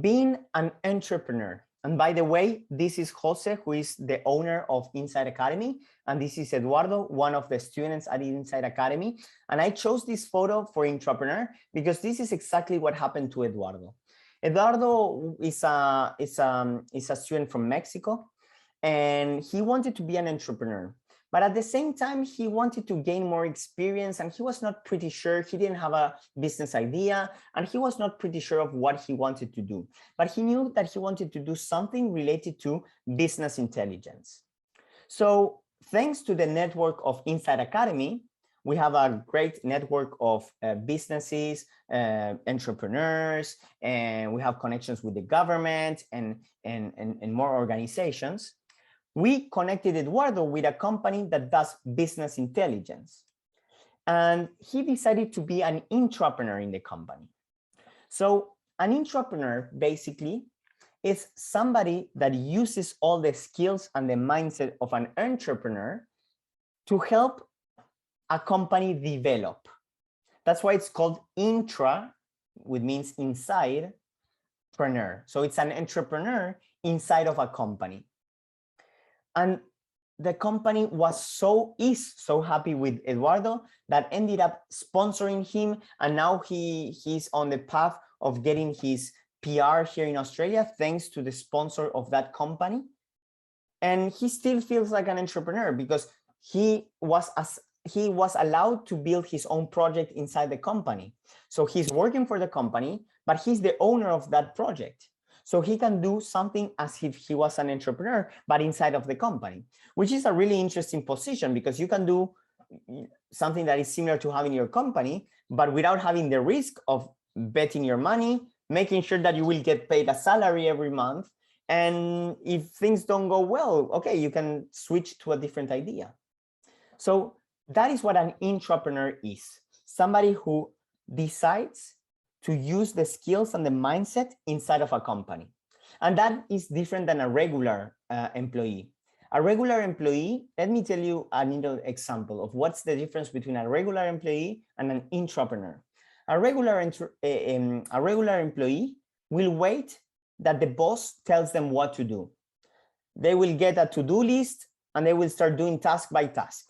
being an entrepreneur. And by the way, this is Jose, who is the owner of Inside Academy. And this is Eduardo, one of the students at Inside Academy. And I chose this photo for Entrepreneur because this is exactly what happened to Eduardo. Eduardo is a student from Mexico, and he wanted to be an entrepreneur. But at the same time, he wanted to gain more experience, and he was not pretty sure. He didn't have a business idea, and he was not pretty sure of what he wanted to do. But he knew that he wanted to do something related to business intelligence. So thanks to the network of Inside Academy, we have a great network of businesses, entrepreneurs, and we have connections with the government and more organizations. We connected Eduardo with a company that does business intelligence. And he decided to be an intrapreneur in the company. So an intrapreneur basically is somebody that uses all the skills and the mindset of an entrepreneur to help a company develop. That's why it's called intra, which means inside, preneur. So it's an entrepreneur inside of a company. And the company is so happy with Eduardo that ended up sponsoring him. And now he's on the path of getting his PR here in Australia, thanks to the sponsor of that company. And he still feels like an entrepreneur because he was allowed to build his own project inside the company. So he's working for the company, but he's the owner of that project. So he can do something as if he was an entrepreneur, but inside of the company, which is a really interesting position because you can do something that is similar to having your company, but without having the risk of betting your money, making sure that you will get paid a salary every month. And if things don't go well, okay, you can switch to a different idea. So that is what an intrapreneur is. Somebody who decides to use the skills and the mindset inside of a company. And that is different than a regular employee. A regular employee, let me tell you a little example of what's the difference between a regular employee and an intrapreneur. A regular employee will wait that the boss tells them what to do. They will get a to-do list and they will start doing task by task.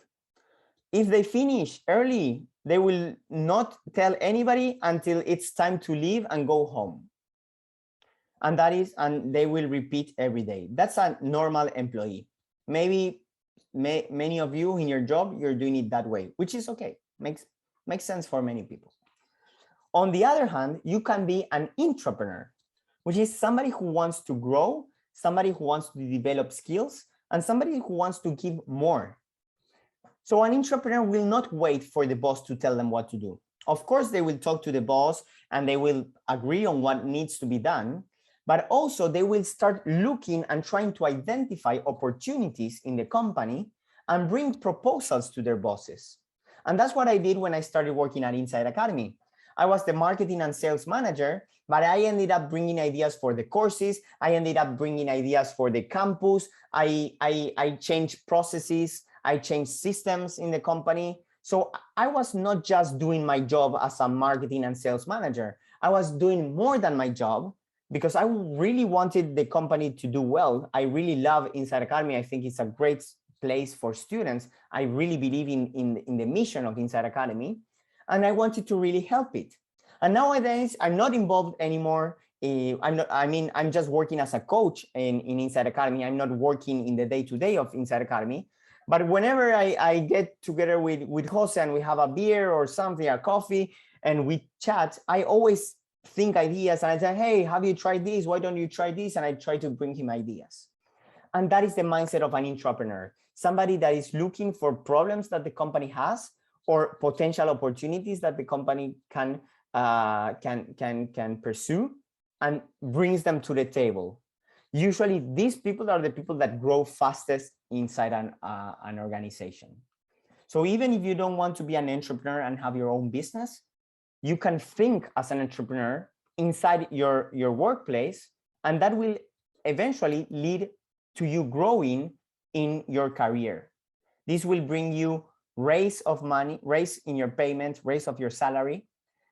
If they finish early, they will not tell anybody until it's time to leave and go home. And they will repeat every day. That's a normal employee. Maybe many of you in your job, you're doing it that way, which is okay. Makes sense for many people. On the other hand, you can be an entrepreneur, which is somebody who wants to grow, somebody who wants to develop skills, and somebody who wants to give more. So an entrepreneur will not wait for the boss to tell them what to do. Of course, they will talk to the boss and they will agree on what needs to be done, but also they will start looking and trying to identify opportunities in the company and bring proposals to their bosses. And that's what I did when I started working at Inside Academy. I was the marketing and sales manager, but I ended up bringing ideas for the courses. I ended up bringing ideas for the campus. I changed processes. I changed systems in the company. So I was not just doing my job as a marketing and sales manager. I was doing more than my job because I really wanted the company to do well. I really love Inside Academy. I think it's a great place for students. I really believe in the mission of Inside Academy, and I wanted to really help it. And nowadays, I'm not involved anymore. I'm just working as a coach in Inside Academy. I'm not working in the day-to-day of Inside Academy. But whenever I get together with Jose and we have a beer or something, a coffee, and we chat, I always think ideas and I say, hey, have you tried this? Why don't you try this? And I try to bring him ideas. And that is the mindset of an entrepreneur, somebody that is looking for problems that the company has or potential opportunities that the company can pursue and brings them to the table. Usually these people are the people that grow fastest inside an organization. So even if you don't want to be an entrepreneur and have your own business, you can think as an entrepreneur inside your workplace, and that will eventually lead to you growing in your career. This will bring you raise of money, raise in your payment, raise of your salary.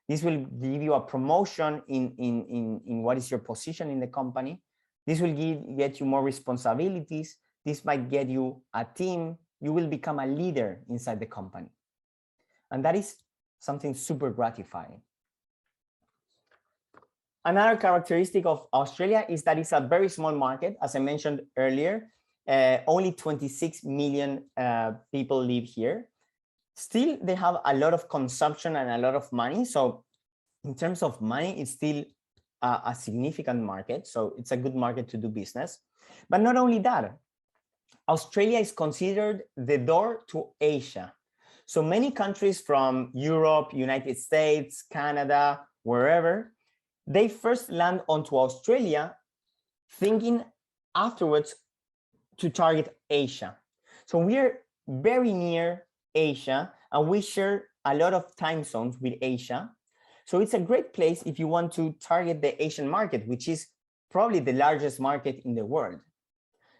This will give you a promotion in what is your position in the company. This will get you more responsibilities. This might get you a team. You will become a leader inside the company. And that is something super gratifying. Another characteristic of Australia is that it's a very small market. As I mentioned earlier, only 26 million people live here. Still, they have a lot of consumption and a lot of money. So in terms of money, it's still a significant market. So it's a good market to do business. But not only that, Australia is considered the door to Asia. So many countries from Europe, United States, Canada, wherever, they first land onto Australia thinking afterwards to target Asia. So we're very near Asia and we share a lot of time zones with Asia. So it's a great place if you want to target the Asian market, which is probably the largest market in the world.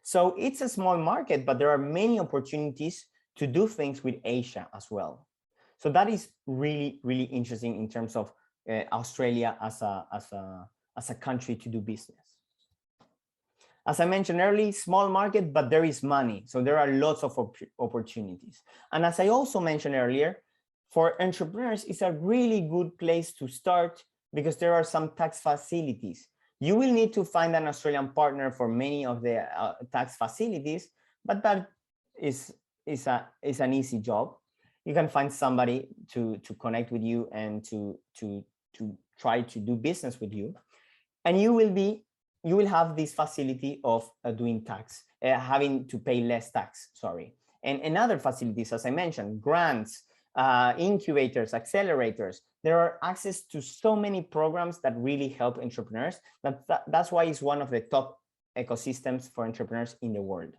So it's a small market, but there are many opportunities to do things with Asia as well. So that is really, really interesting in terms of Australia as a country to do business. As I mentioned earlier, small market, but there is money. So there are lots of opportunities. And as I also mentioned earlier, for entrepreneurs, it's a really good place to start because there are some tax facilities. You will need to find an Australian partner for many of the tax facilities, but that is an easy job. You can find somebody to connect with you and to try to do business with you, and you will have this facility of doing tax, having to pay less tax. Sorry, and other facilities, as I mentioned, grants, incubators, accelerators. There are access to so many programs that really help entrepreneurs. That's why it's one of the top ecosystems for entrepreneurs in the world.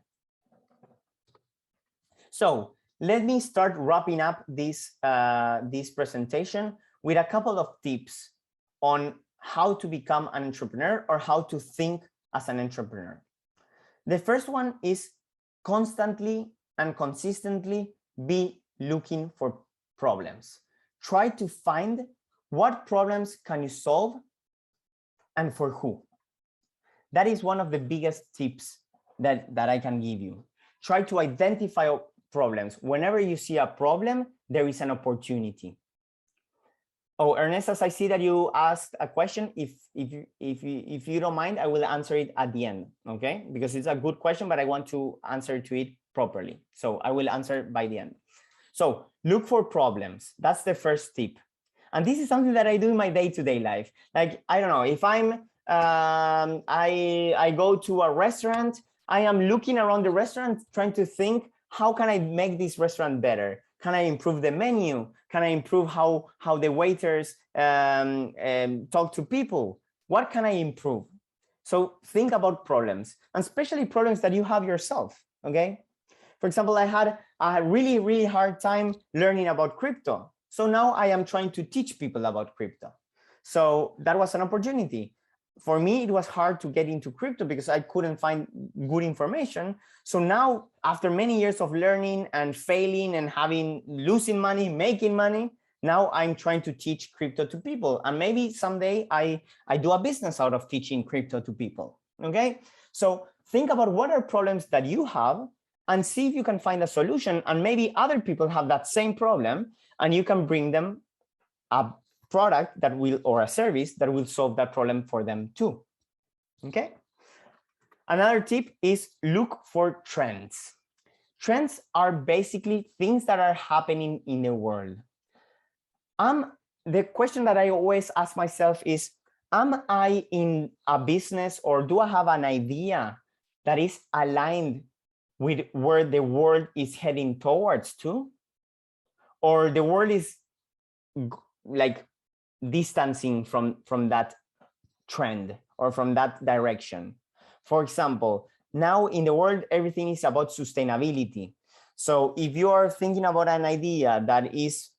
So let me start wrapping up this presentation with a couple of tips on how to become an entrepreneur or how to think as an entrepreneur. The first one is constantly and consistently be looking for problems. Try to find what problems can you solve and for who. That is one of the biggest tips that I can give you. try to identify problems. Whenever you see a problem, there is an opportunity. Oh, Ernestas, I see that you asked a question. If you don't mind, I will answer it at the end, okay? Because it's a good question, but I want to answer to it properly. So I will answer by the end. So look for problems. That's the first tip. And this is something that I do in my day-to-day life. Like, I don't know, if I go to a restaurant, I am looking around the restaurant, trying to think, how can I make this restaurant better? Can I improve the menu? Can I improve how the waiters talk to people? What can I improve? So think about problems, and especially problems that you have yourself, okay? For example, I had a really, really hard time learning about crypto. So now I am trying to teach people about crypto. So that was an opportunity. For me, it was hard to get into crypto because I couldn't find good information. So now, after many years of learning and failing and losing money, making money, now I'm trying to teach crypto to people. And maybe someday I do a business out of teaching crypto to people, okay? So think about what are problems that you have and see if you can find a solution. And maybe other people have that same problem and you can bring them a product that will, or a service that will solve that problem for them too, okay? Another tip is look for trends. Trends are basically things that are happening in the world. The question that I always ask myself is, am I in a business or do I have an idea that is aligned with where the world is heading towards to? Or the world is like distancing from that trend or from that direction? For example, now in the world, everything is about sustainability. So if you are thinking about an idea that is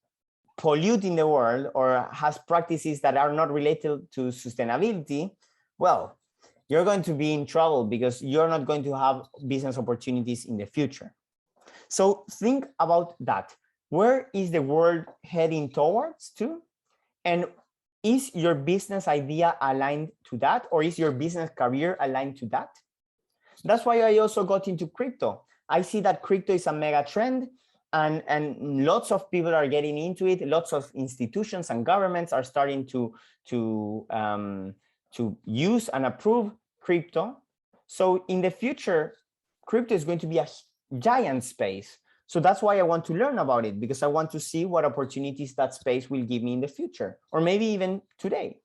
polluting the world or has practices that are not related to sustainability, well, you're going to be in trouble because you're not going to have business opportunities in the future. So think about that. Where is the world heading towards to? And is your business idea aligned to that? Or is your business career aligned to that? That's why I also got into crypto. I see that crypto is a mega trend and lots of people are getting into it. Lots of institutions and governments are starting to use and approve crypto. So in the future, crypto is going to be a giant space. So that's why I want to learn about it, because I want to see what opportunities that space will give me in the future, or maybe even today.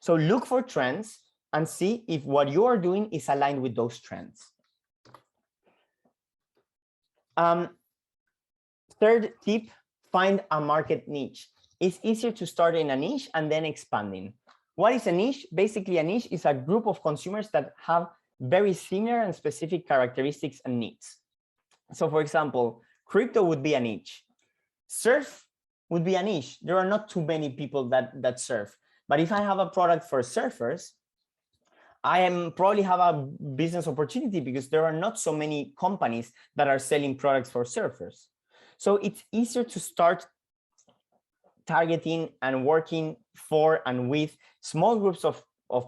So look for trends and see if what you are doing is aligned with those trends. Third tip, find a market niche. It's easier to start in a niche and then expanding. What is a niche? Basically, a niche is a group of consumers that have very similar and specific characteristics and needs. So for example, crypto would be a niche. Surf would be a niche. There are not too many people that surf. But if I have a product for surfers, I am probably have a business opportunity because there are not so many companies that are selling products for surfers. So it's easier to start targeting and working for and with small groups of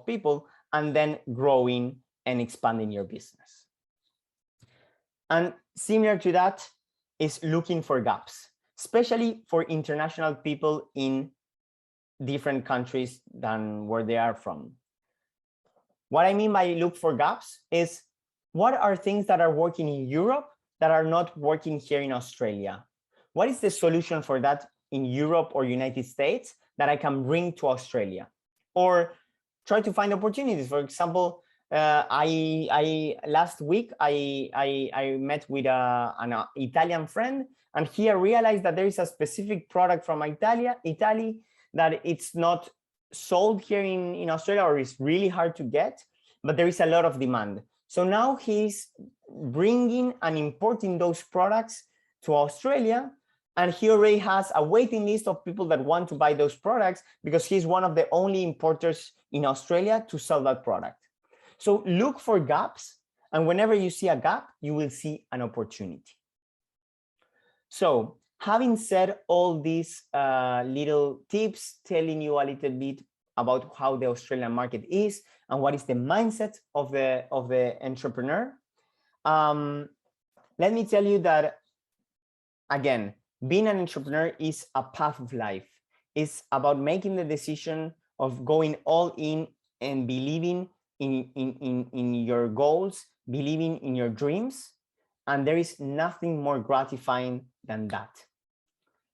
people and then growing and expanding your business. And similar to that is looking for gaps, especially for international people in different countries than where they are from. What I mean by look for gaps is what are things that are working in Europe that are not working here in Australia? What is the solution for that in Europe or United States that I can bring to Australia? Or try to find opportunities. For example, last week I met with an Italian friend, and he realized that there is a specific product from Italy that it's not sold here in Australia, or is really hard to get, but there is a lot of demand. So now he's bringing and importing those products to Australia, and he already has a waiting list of people that want to buy those products because he's one of the only importers in Australia to sell that product. So look for gaps, and whenever you see a gap, you will see an opportunity. So having said all these little tips, telling you a little bit about how the Australian market is and what is the mindset of the entrepreneur, Let me tell you that, again, being an entrepreneur is a path of life. It's about making the decision of going all in and believing in your goals, believing in your dreams. And there is nothing more gratifying than that.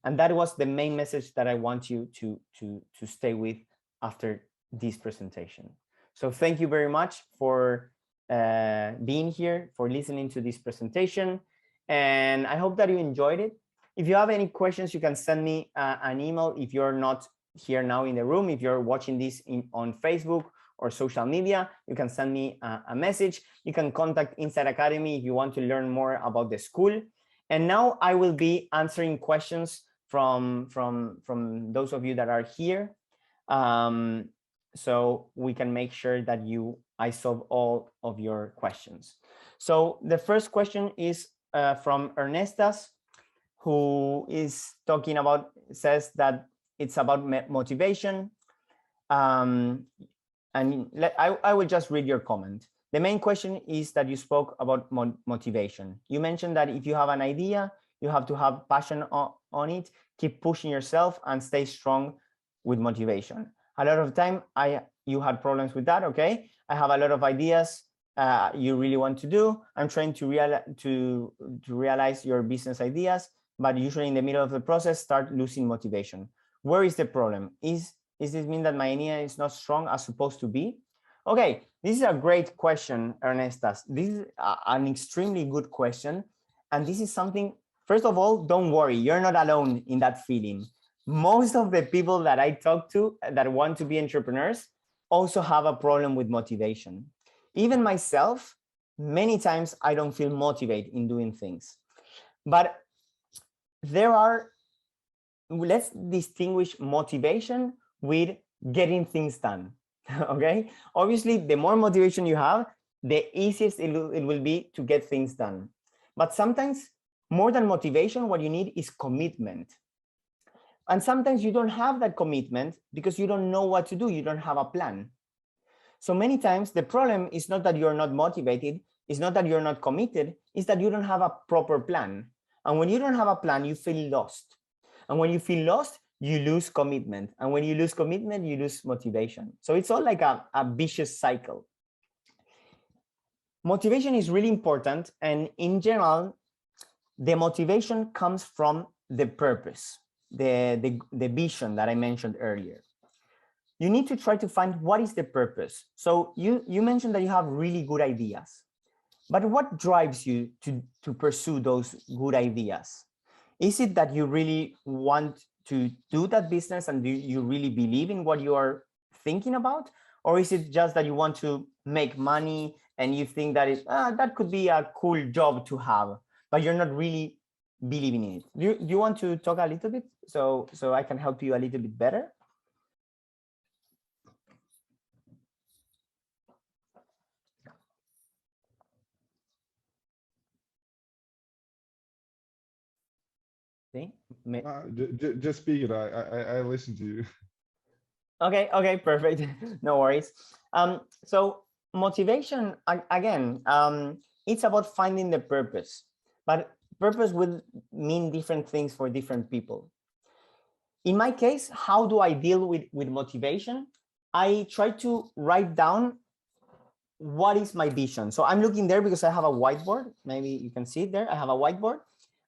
And that was the main message that I want you to stay with after this presentation. So thank you very much for being here, for listening to this presentation. And I hope that you enjoyed it. If you have any questions, you can send me an email if you're not here now in the room. If you're watching this on Facebook or social media, you can send me a message. You can contact Inside Academy if you want to learn more about the school. And now I will be answering questions from those of you that are here. So we can make sure that I solve all of your questions. So the first question is from Ernestas, who is talking about, says that it's about motivation. And I will just read your comment. The main question is that you spoke about motivation. You mentioned that if you have an idea, you have to have passion on it, keep pushing yourself and stay strong with motivation. A lot of time you had problems with that, okay? I have a lot of ideas you really want to do. I'm trying to realize your business ideas, but usually in the middle of the process, start losing motivation. Where is the problem? Is this mean that my idea is not strong as supposed to be? Okay, this is a great question, Ernestas. This is an extremely good question. And this is something, first of all, don't worry, you're not alone in that feeling. Most of the people that I talk to that want to be entrepreneurs also have a problem with motivation. Even myself, many times I don't feel motivated in doing things. But let's distinguish motivation with getting things done. Okay, obviously the more motivation you have, the easiest it will be to get things done. But sometimes more than motivation, what you need is commitment. And sometimes you don't have that commitment because you don't know what to do. You don't have a plan. So many times the problem is not that you're not motivated, it's not that you're not committed, it's that you don't have a proper plan. And when you don't have a plan, you feel lost. And when you feel lost, you lose commitment. And when you lose commitment, you lose motivation. So it's all like a vicious cycle. Motivation is really important. And in general, the motivation comes from the purpose, the vision that I mentioned earlier. You need to try to find what is the purpose. So you mentioned that you have really good ideas, but what drives you to pursue those good ideas? Is it that you really want to do that business and do you really believe in what you are thinking about? Or is it just that you want to make money and you think that that could be a cool job to have, but you're not really believing in it? Do you want to talk a little bit so I can help you a little bit better? See? Just speak it. I listen to you. Okay, perfect. No worries. So motivation, again, it's about finding the purpose, but purpose will mean different things for different people. In my case, how do I deal with motivation? I try to write down what is my vision. So I'm looking there because I have a whiteboard. Maybe you can see it there. I have a whiteboard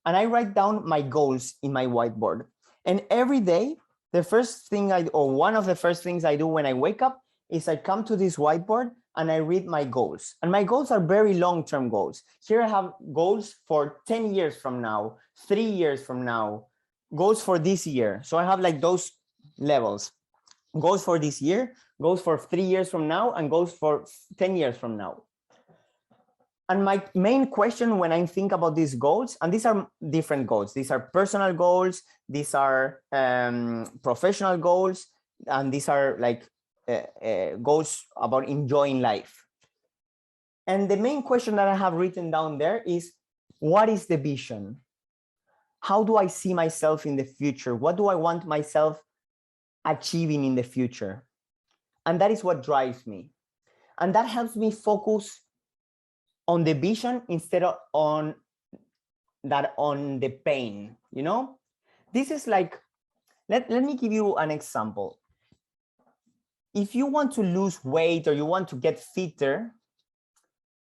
and I write down my goals in my whiteboard. And every day, the first thing one of the first things I do when I wake up is I come to this whiteboard and I read my goals. And my goals are very long-term goals. Here I have goals for 10 years from now, 3 years from now, goals for this year. So I have like those levels. Goals for this year, goals for 3 years from now, and goals for 10 years from now. And my main question when I think about these goals, and these are different goals, these are personal goals, these are professional goals, and these are like goals about enjoying life. And the main question that I have written down there is, what is the vision? How do I see myself in the future? What do I want myself achieving in the future? And that is what drives me. And that helps me focus on the vision instead of on on the pain, you know? This is like, let me give you an example. If you want to lose weight or you want to get fitter,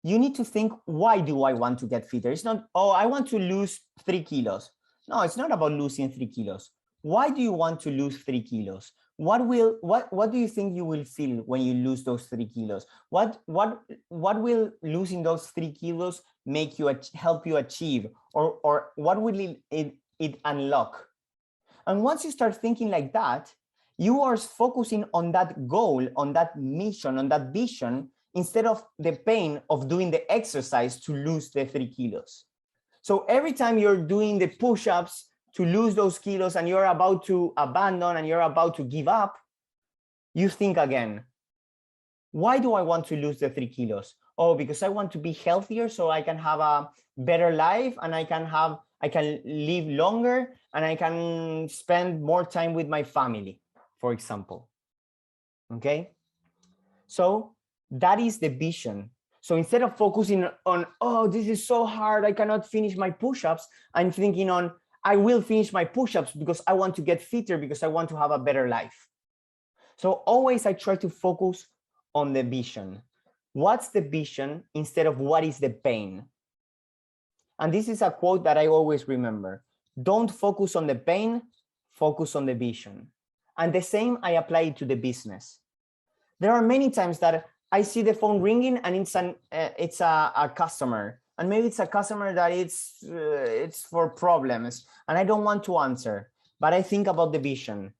you need to think, why do I want to get fitter? It's not, oh, I want to lose 3 kilos. No, it's not about losing 3 kilos. Why do you want to lose 3 kilos? What do you think you will feel when you lose those 3 kilos? What will losing those 3 kilos make you help you achieve, or what will it unlock? And once you start thinking like that, you are focusing on that goal, on that mission, on that vision, instead of the pain of doing the exercise to lose the 3 kilos. So every time you're doing the push-ups to lose those kilos and you're about to abandon and you're about to give up, you think again, why do I want to lose the 3 kilos? Oh, because I want to be healthier so I can have a better life and I can live longer and I can spend more time with my family, for example. Okay? So that is the vision. So instead of focusing on, oh, this is so hard, I cannot finish my push-ups, I'm thinking on, I will finish my push-ups because I want to get fitter, because I want to have a better life. So always I try to focus on the vision. What's the vision instead of what is the pain? And this is a quote that I always remember. Don't focus on the pain, focus on the vision. And the same I apply it to the business. There are many times that I see the phone ringing and it's a customer, and maybe it's a customer that it's for problems and I don't want to answer, but I think about the vision.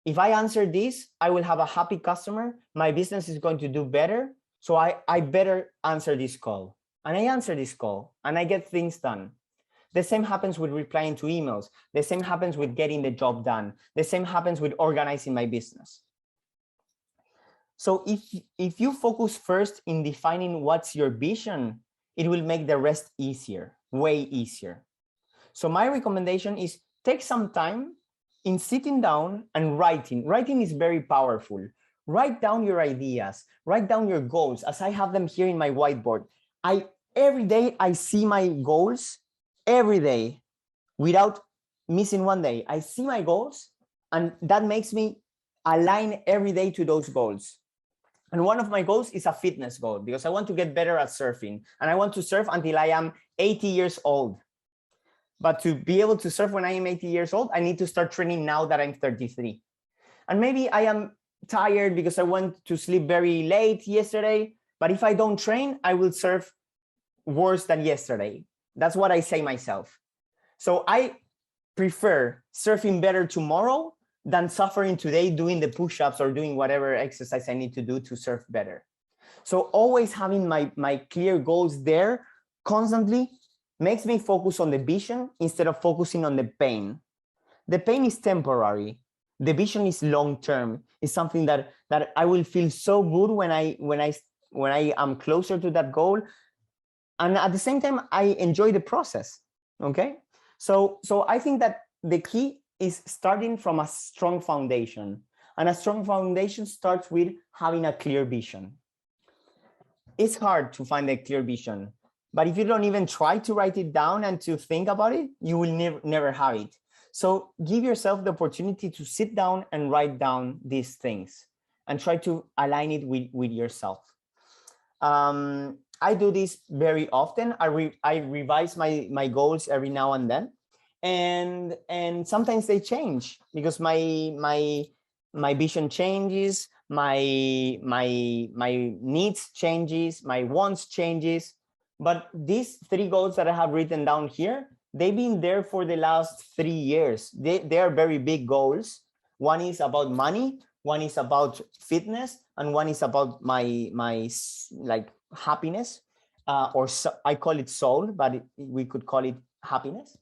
If I answer this, I will have a happy customer, my business is going to do better, so I better answer this call. And I answer this call and I get things done. The same happens with replying to emails. The same happens with getting the job done. The same happens with organizing my business. So if you focus first in defining what's your vision, it will make the rest easier, way easier. So my recommendation is take some time in sitting down and writing. Writing is very powerful. Write down your ideas, write down your goals, as I have them here in my whiteboard. Every day I see my goals, every day, without missing one day. I see my goals, and that makes me align every day to those goals. And one of my goals is a fitness goal, because I want to get better at surfing, and I want to surf until I am 80 years old. But to be able to surf when I am 80 years old, I need to start training now that I'm 33. And maybe I am tired because I went to sleep very late yesterday, but if I don't train, I will surf worse than yesterday. That's what I say myself. So I prefer surfing better tomorrow than suffering today doing the push-ups or doing whatever exercise I need to do to surf better. So always having my clear goals there constantly makes me focus on the vision instead of focusing on the pain. The pain is temporary. The vision is long-term. It's something that I will feel so good when I am closer to that goal. And at the same time, I enjoy the process. Okay. So I think that the key is starting from a strong foundation, and a strong foundation starts with having a clear vision. It's hard to find a clear vision, but if you don't even try to write it down and to think about it, you will never have it. So give yourself the opportunity to sit down and write down these things and try to align it with yourself. I do this very often. I revise my goals every now and then. And sometimes they change because my vision changes, my needs changes, my wants changes. But these 3 goals that I have written down here, they've been there for the last 3 years. They are very big goals. One is about money, one is about fitness, and one is about my like happiness, or I call it soul, but we could call it happiness.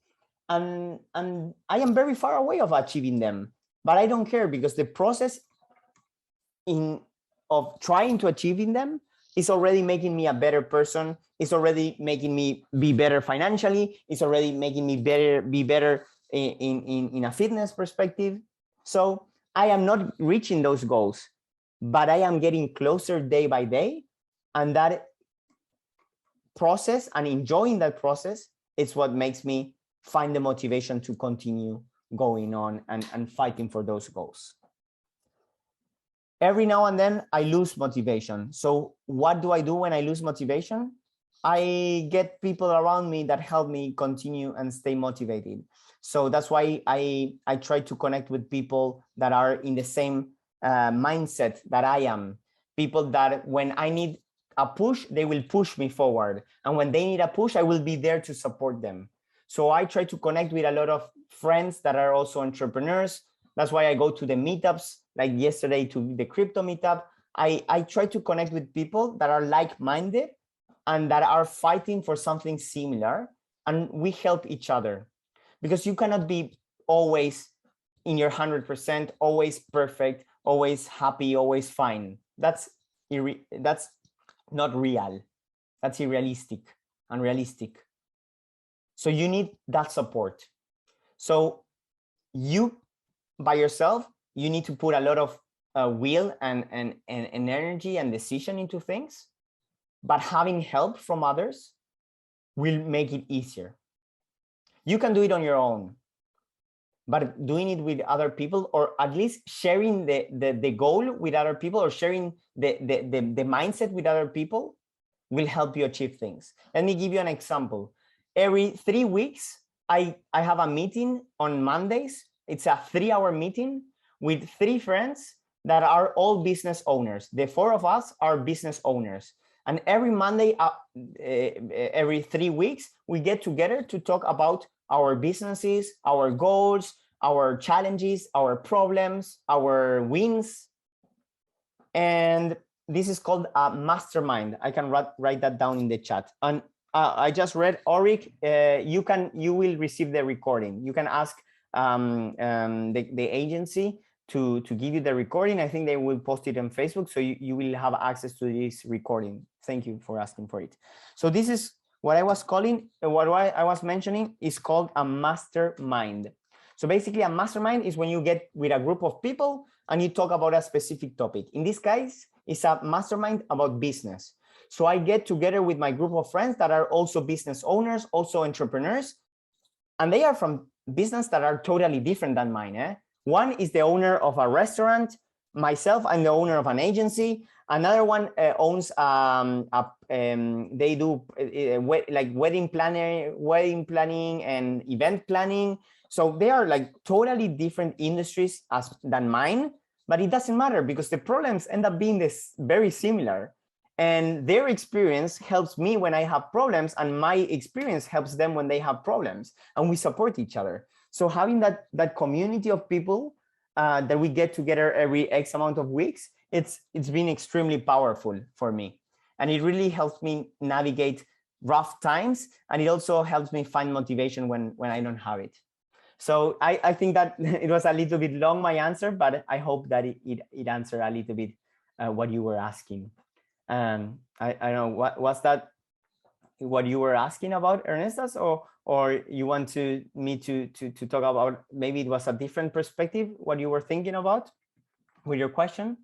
And I am very far away of achieving them, but I don't care, because the process of trying to achieving them is already making me a better person. It's already making me be better financially. It's already making me be better in a fitness perspective. So I am not reaching those goals, but I am getting closer day by day. And that process and enjoying that process is what makes me find the motivation to continue going on and fighting for those goals. Every now and then I lose motivation. So what do I do when I lose motivation? I get people around me that help me continue and stay motivated. So that's why I try to connect with people that are in the same mindset that I am. People that when I need a push, they will push me forward. And when they need a push, I will be there to support them. So I try to connect with a lot of friends that are also entrepreneurs. That's why I go to the meetups, like yesterday to the crypto meetup. I try to connect with people that are like-minded and that are fighting for something similar, and we help each other, because you cannot be always in your 100%, always perfect, always happy, always fine. That's not real. That's unrealistic. So you need that support. So you by yourself, you need to put a lot of will and energy and decision into things, but having help from others will make it easier. You can do it on your own, but doing it with other people, or at least sharing the goal with other people, or sharing the mindset with other people, will help you achieve things. Let me give you an example. Every 3 weeks, I have a meeting on Mondays. It's a 3-hour meeting with 3 friends that are all business owners. The 4 of us are business owners. And every Monday, every 3 weeks, we get together to talk about our businesses, our goals, our challenges, our problems, our wins. And this is called a mastermind. I can write that down in the chat. And I just read, Auric, you will receive the recording. You can ask the agency to give you the recording. I think they will post it on Facebook, so you will have access to this recording. Thank you for asking for it. So this is what I was calling, what I was mentioning is called a mastermind. So basically a mastermind is when you get with a group of people and you talk about a specific topic. In this case, it's a mastermind about business. So I get together with my group of friends that are also business owners, also entrepreneurs, and they are from business that are totally different than mine. One is the owner of a restaurant. Myself, I'm the owner of an agency. Another one owns they do like wedding planning and event planning. So they are like totally different industries than mine, but it doesn't matter because the problems end up being very similar. And their experience helps me when I have problems, and my experience helps them when they have problems, and we support each other. So having that community of people that we get together every X amount of weeks, it's been extremely powerful for me. And it really helps me navigate rough times, and it also helps me find motivation when I don't have it. So I think that it was a little bit long, my answer, but I hope that it answered a little bit what you were asking. I don't know, was that what you were asking about, Ernestas, or you want me to talk about, maybe it was a different perspective, what you were thinking about with your question?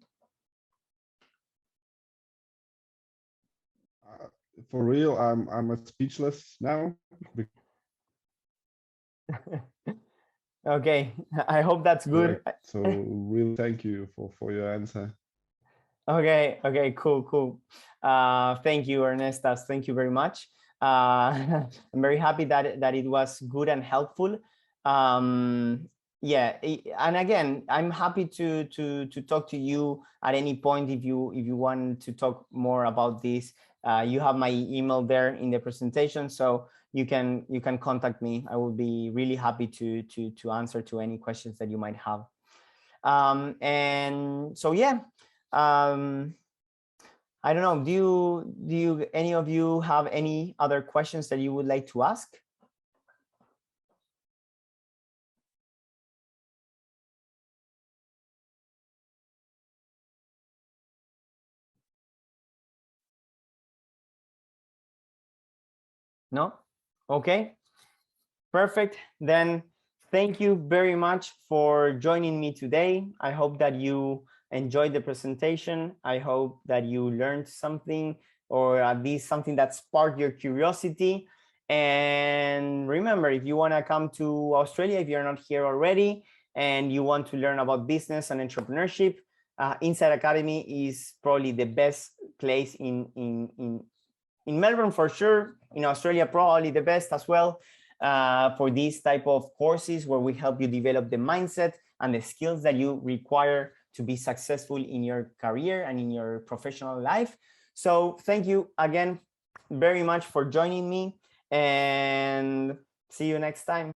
For real, I'm speechless now. Okay, I hope that's good. So really thank you for your answer. Okay, cool. Thank you, Ernestas. Thank you very much. I'm very happy that it was good and helpful. Yeah, and again, I'm happy to talk to you at any point if you want to talk more about this. You have my email there in the presentation, so you can contact me. I will be really happy to answer to any questions that you might have. And so yeah. I don't know, do you any of you have any other questions that you would like to ask? No? Okay, perfect. Then thank you very much for joining me today. I hope that you enjoyed the presentation. I hope that you learned something, or at least something that sparked your curiosity. And remember, if you want to come to Australia, if you're not here already, and you want to learn about business and entrepreneurship, Inside Academy is probably the best place in Melbourne for sure. In Australia, probably the best as well for these type of courses where we help you develop the mindset and the skills that you require to be successful in your career and in your professional life. So thank you again very much for joining me, and see you next time.